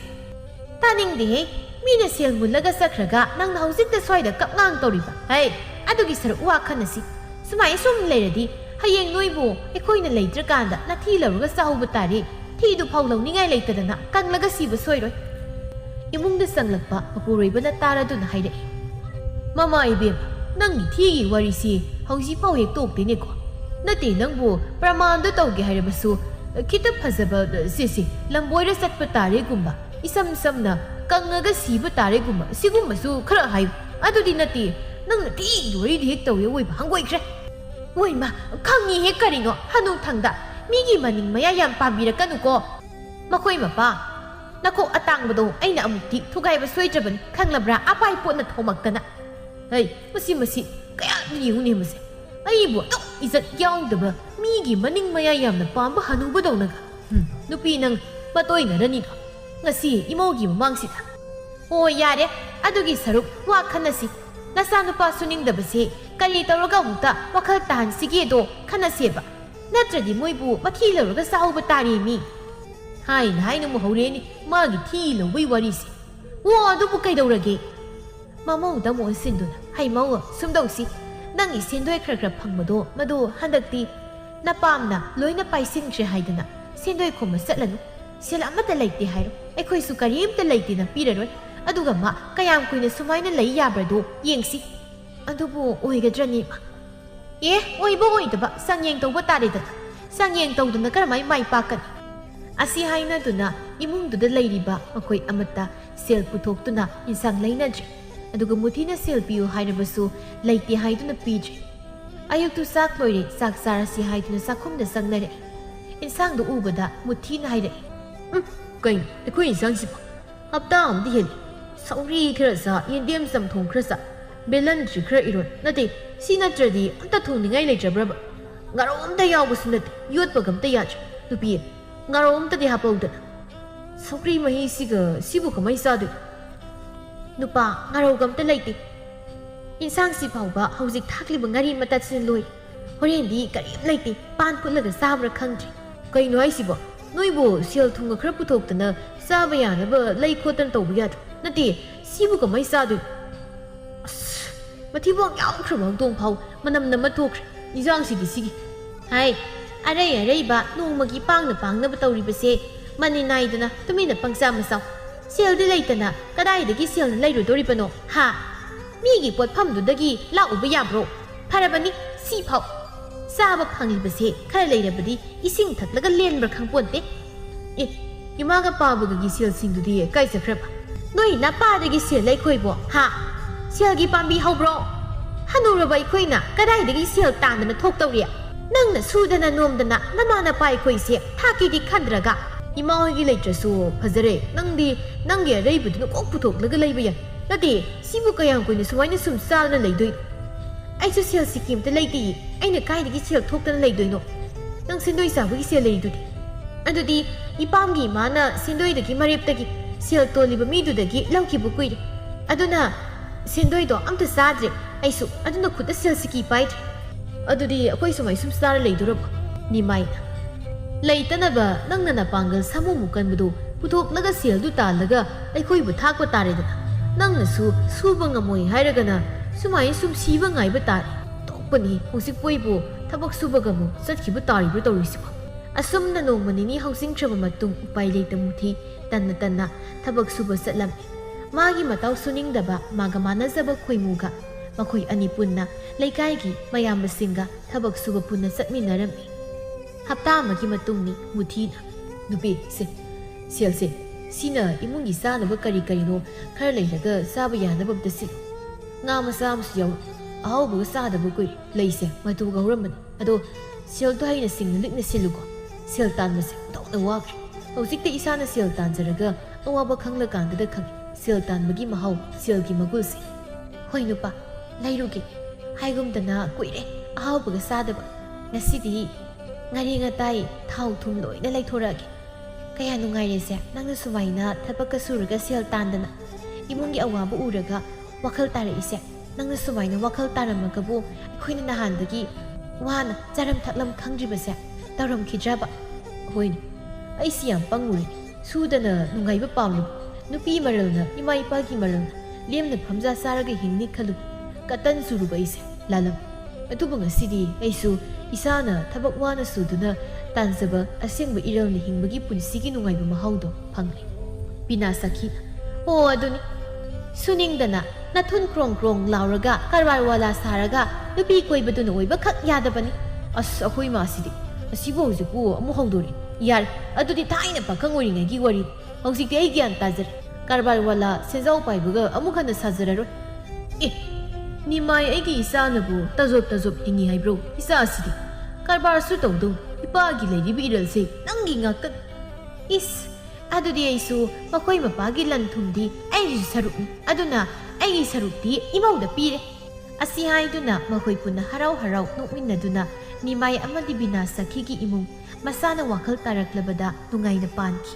Taningde mina sel mulaga sakraga nang haujikta soida kapngang toriba. Hey, adugi sar wa khanasi. Sumai sum leiradi hayeng noibu ekoina leitrakanda na thilaruga sahuba tari. Thidu phaulau ningai leitadana kanglaga siba soiroi. Imungda sanglakpa apuroibana taraduna haire. Mama ibem nangi thigi warisi hauji phau hek toktene ko. Nate nangbu pramanda tawge hairebasu kita phajaba sisi lamboira satpa tare gumba. Isam samna kangaga siba tare gumba sigumbasu khara hayu. Adudi nate nangna thi wari hek tawye oiba hangoikre. Oima khangi hek karino hanu thangda migi maning maya yam pambirakanu ko. Makhoi mapa nako atangbado aina amukti thugaiba soitrabani khanglabra apai potna thomaktana. Hey, masi kaya yuni mase. Aibu to izat yaudaba migi maning maya yamna pamba hanubadawnaga. Nupi nang patoina rani do. Ngasi imogi mamangsida. O yare adugi saruk wa khanasi. Nasa nupa suningdabase kali tawraga mukta wakhal tahan sige do khanaseba. Natradi moibu mathi lawraga sauba tari mi. Hai nu muhaureni magi thi lawai warisi. Wa adubu kaidawrage. Mamau da mo sinduna hai mau sumdausi nangi sendoi khra phangmado madu handakti napamna loina paisinkhre haidana sendoi khoma satlanu sel amata leite hairo ekhoi su karimta leite na piraroi aduga ma kayam kuina sumaina lei yabrado yengsi adubu oigadrani ma oibo oidaba sangyeng tawba tareda sangyeng tawduna karamai mai pakan asi haina duna imungduda leiriba makoi amata sel putoktuna insang leinadri aduga muthina sel piu hairabasu leite haiduna pidri ayuktu sak loire sak sarasi haiduna sakhumda sangnare insang du ubada muthina haire kain ekoi insang sipa hapta amdi heli sauri khrasa yendem samthong khrasa belan tri khra iron nate sinatradi amta thongningai leitrabraba ngaro amta yawbasu nate yotpa gamta yaj tupi ngaro amta de hapawdana sauri mahi siga sibu kamai sadu Nupa ngaro gamta leite. Insang si phauba haujik thakliba ngari matat sin loi. Horendi karim leite pan phutlaga sabra khangdri. Kaino aisibo noibo sel thunga khra putoktana saba yanaba lei khotan tawba yadro. Nati sibu kamai sadu. Mathibong yaw khramang tong phau manam nama thokre. Nijang sigi. Hai arai ba nongmagi pangna batawribase maninaidana tumina pangsa masaw. Sel di leitana kadai dagi sel leirudoribano ha migi pot phamdudagi lauba yabro pharabani si phau saba phanglibase khara leirabadi ising thatlaga lenbra khangponte imaga pabugagi sel singdudi kai sakhraba noi na pa dagi sel leikhoibo ha sel gi pambi hobro hanuraba ikhoina kadai dagi sel tandana thoktawriya nangna sudana nomdana namana pai khoise thaki di khandraga Ima hoigi leitrasu phajare nangi areibuduna kok puthoklaga leiba ya nate sibu kayam koina sumaina sum salna leidoi aisu sel sikimta leiti aina kaidagi sel thoktana leidoino nang sendoi sabagi sel leidudi adudi ipamgi mana sendoi dagi mariptagi sel toliba midudagi laukibu kuire aduna sendoi do amta sadre aisu aduna khuda sel siki paidre adudi akoi sumai sum sar leidurab nimaina Leitanaba nangna na pangal samu mukan budu putok laga sel du talaga aikoi bu thakpa taredana nangna suba ngamoi hairagana sumai sum siba ngai ba tare tokpani hosik poibu thabak suba gamu satkibu tari bu tawrisiba ꯑꯁꯨꯝꯅ ꯅꯣꯡꯃ ꯅꯤꯅꯤ ꯍꯧꯖꯤꯡꯈ꯭ꯔꯕ ꯃꯇꯨꯡ ꯎꯄꯥꯏ ꯂꯩꯇ ꯃꯨꯊꯤ ꯇꯟꯅ ꯊꯕꯛ ꯁꯨꯕ ꯆꯠꯂꯝꯃꯤ꯫ ꯃꯥꯒꯤ ꯃꯇꯥꯎ ꯁꯨꯅꯤꯡꯗꯕ ꯃꯥꯒ ꯃꯥꯟꯅꯖꯕ ꯈꯣꯏꯃꯨꯒ ꯃꯈꯣꯏ ꯑꯅꯤ ꯄꯨꯟꯅ ꯂꯩꯀꯥꯏꯒꯤ ꯃꯌꯥꯝꯕꯁꯤꯡꯒ ꯊꯕꯛ ꯁꯨꯕ ꯄꯨꯟꯅ ꯆꯠꯃꯤꯟꯅꯔꯝꯃꯤ꯫ ꯍꯞꯇꯥ ꯑꯃꯒꯤ ꯃꯇꯨꯡꯅꯤ ꯃꯨꯊꯤꯅ "ꯅꯨꯄꯤ ꯁꯦꯜꯁꯦ ꯁꯤꯅ ꯏꯃꯨꯡꯒꯤ ꯆꯥꯅꯕ ꯀꯔꯤ ꯀꯔꯤꯅꯣ ꯈꯔ ꯂꯩꯔꯒ ꯆꯥꯕ ꯌꯥꯅꯕ ꯑꯝꯇ ꯁꯤꯜꯂꯨ꯫ ꯉꯥ ꯃꯆꯥ ꯑꯃꯁꯨ ꯌꯥꯎꯔꯛ, ꯑꯍꯥꯎꯕꯒ ꯆꯥꯗꯕ ꯀꯨꯏꯔꯦ, ꯂꯩꯁꯦ ꯃꯇꯨꯒ ꯍꯧꯔꯝꯕꯅꯤ, ꯑꯗꯣ ꯁꯦꯜꯗꯣ ꯍꯩꯅ ꯁꯤꯡꯅ ꯂꯤꯛꯅ ꯁꯤꯜꯂꯨꯀꯣ꯫ ꯁꯦꯜ ꯇꯥꯟꯕꯁꯦ ꯑꯣꯟꯊꯣꯛꯅ ꯋꯥꯈ꯭ꯔꯦ꯫ ꯍꯧꯖꯤꯛꯇ ꯏꯁꯥꯅ ꯁꯦꯜ ꯇꯥꯟꯖꯔꯒ ꯑꯋꯥꯕ ꯈꯪꯂꯀꯥꯟꯗ ꯈꯪꯉꯤ ꯁꯦꯜ ꯇꯥꯟꯕꯒꯤ ꯃꯍꯥꯎ, ꯁꯦꯜꯒꯤ ꯃꯒꯨꯜꯁꯦ꯫ ꯍꯣꯏ ꯅꯨꯄꯥ, ꯂꯩꯔꯨꯒꯦ ꯍꯥꯏꯒꯨꯝꯗꯅ ꯀꯨꯏꯔꯦ ꯑꯍꯥꯎꯕꯒ ꯆꯥꯗꯕ꯫ ꯉꯁꯤꯗꯤ ꯉꯥꯔꯤ ꯉꯥꯇꯥꯏ ꯊꯥꯎ ꯊꯨꯝ ꯂꯣꯏꯅ ꯂꯩꯊꯣꯔꯛꯑꯒꯦ꯫ ꯀꯌꯥ ꯅꯨꯡꯉꯥꯏꯔꯦꯁꯦ ꯅꯪꯅ ꯁꯨꯃꯥꯏꯅ ꯊꯕꯛꯀ ꯁꯨꯔꯒ ꯁꯦꯜ ꯇꯥꯟꯗꯅ ꯏꯃꯨꯡꯒꯤ ꯑꯋꯥꯕ ꯎꯔꯒ ꯋꯥꯈꯜ ꯇꯥꯔꯛꯏꯁꯦ꯫ ꯅꯪꯅ ꯁꯨꯃꯥꯏꯅ ꯋꯥꯈꯜ ꯇꯥꯔꯝꯃꯒꯕꯨ ꯑꯩꯈꯣꯏꯅ ꯅꯍꯥꯟꯗꯒꯤ ꯋꯥꯅ ꯆꯥꯔꯝ ꯊꯛꯂꯝ ꯈꯪꯗ꯭ꯔꯤꯕꯁꯦ ꯇꯧꯔꯝꯈꯤꯗ꯭ꯔꯕ? ꯍꯣꯏꯅꯦ, ꯑꯩꯁꯤ ꯌꯥꯝ ꯄꯪꯉꯨꯔꯦ, ꯁꯨꯗꯅ ꯅꯨꯡꯉꯥꯏꯕ ꯄꯥꯝꯂꯨꯕ, ꯅꯨꯄꯤ ꯃꯔꯜꯅ ꯏꯃꯥ ꯏꯄꯥꯒꯤ ꯃꯔꯜꯅ ꯂꯦꯝꯅ ꯐꯝꯖꯥ ꯆꯥꯔꯒ ꯍꯤꯡꯅꯤ ꯈꯜꯂꯨꯕ, ꯀꯇꯟ ꯆꯨꯔꯨꯕ ꯑꯩꯁꯦ ꯂꯥꯜꯂꯝ꯫ ꯑꯗꯨꯕꯨ ꯉꯁꯤꯗꯤ ꯑꯩꯁꯨ ꯏꯁꯥꯅ ꯊꯕꯛ ꯋꯥꯅ ꯁꯨꯗꯨꯅ ꯇꯥꯟꯖꯕ ꯑꯁꯦꯡꯕ ꯏꯔꯜꯅ ꯍꯤꯡꯕꯒꯤ ꯄꯨꯟꯁꯤꯒꯤ ꯅꯨꯡꯉꯥꯏꯕ ꯃꯍꯥꯎꯗꯣ ꯐꯪꯂꯦ꯫ ꯕꯤꯅꯥ ꯁꯈꯤꯅ "ꯑꯣ ꯑꯗꯨꯅꯤ, ꯁꯨꯅꯤꯡꯗꯅ ꯅꯊꯨꯟ ꯀ꯭ꯔꯣꯡ ꯀ꯭ꯔꯣꯡ ꯂꯥꯎꯔꯒ ꯀꯔꯕꯥꯔ ꯋꯥꯂꯥ ꯁꯥꯔꯒ ꯅꯨꯄꯤ ꯀꯣꯏꯕꯗꯨꯅ ꯑꯣꯏꯕꯈꯛ ꯌꯥꯗꯕꯅꯤ꯫ ꯑꯁ ꯑꯩꯈꯣꯏ ꯃꯥꯁꯤꯗꯤ ꯑꯁꯤꯕꯨ ꯍꯧꯖꯤꯛꯄꯨ ꯑꯃꯨꯛ ꯍꯧꯗꯣꯔꯤ꯫ ꯌꯥꯔꯦ, ꯑꯗꯨꯗꯤ ꯊꯥꯏꯅ ꯄꯥꯈꯪ ꯑꯣꯏꯔꯤꯉꯩꯒꯤ ꯋꯥꯔꯤꯅꯤ꯫ ꯍꯧꯖꯤꯛꯇꯤ ꯑꯩ ꯒ꯭ꯌꯥꯟ ꯇꯥꯖꯔꯦ, ꯀꯔꯕꯥꯔ ꯋꯥꯂꯥ ꯁꯦꯟꯖꯥꯎ ꯄꯥꯏꯕꯒ ꯑꯃꯨꯛ ꯍꯟꯅ ꯁꯥꯖꯔꯔꯣꯏ꯫ ꯑꯦ, ꯅꯤꯃꯥꯏ ꯑꯩꯒꯤ ꯏꯆꯥꯅꯕꯨ ꯇꯖꯣꯞ ꯍꯤꯡꯉꯤ ꯍꯥꯏꯕ꯭ꯔꯣ? ꯏꯆꯥꯁꯤꯗꯤ ꯀꯔꯕꯥꯔꯁꯨ ꯇꯧꯗꯧ, ꯏꯄꯥꯒꯤ ꯂꯩꯔꯤꯕ ꯏꯔꯜꯁꯦ ꯅꯪꯒꯤ ꯉꯥꯛꯇ꯫ ꯏꯁ, ꯑꯗꯨꯗꯤ ꯑꯩꯁꯨ ꯃꯈꯣꯏ ꯃꯄꯥꯒꯤ ꯂꯟ ꯊꯨꯝꯗꯤ ꯑꯩꯒꯤꯁꯨ ꯁꯔꯨꯛꯅꯤ, ꯑꯗꯨꯅ ꯑꯩꯒꯤ ꯁꯔꯨꯛꯇꯤ ꯏꯃꯧꯗ ꯄꯤꯔꯦ꯫ ꯑꯁꯤ ꯍꯥꯏꯗꯨꯅ ꯃꯈꯣꯏ ꯄꯨꯟꯅ ꯍꯔꯥꯎ ꯅꯣꯛꯃꯤꯟꯅꯗꯨꯅ ꯅꯤꯃꯥꯏ ꯑꯃꯗꯤ ꯕꯤꯅꯥ ꯁꯈꯤꯒꯤ ꯏꯃꯨꯡ ꯃꯁꯥꯅ ꯋꯥꯈꯜ ꯇꯥꯔꯛꯂꯕꯗ ꯅꯨꯡꯉꯥꯏꯅ ꯄꯥꯟꯈꯤ꯫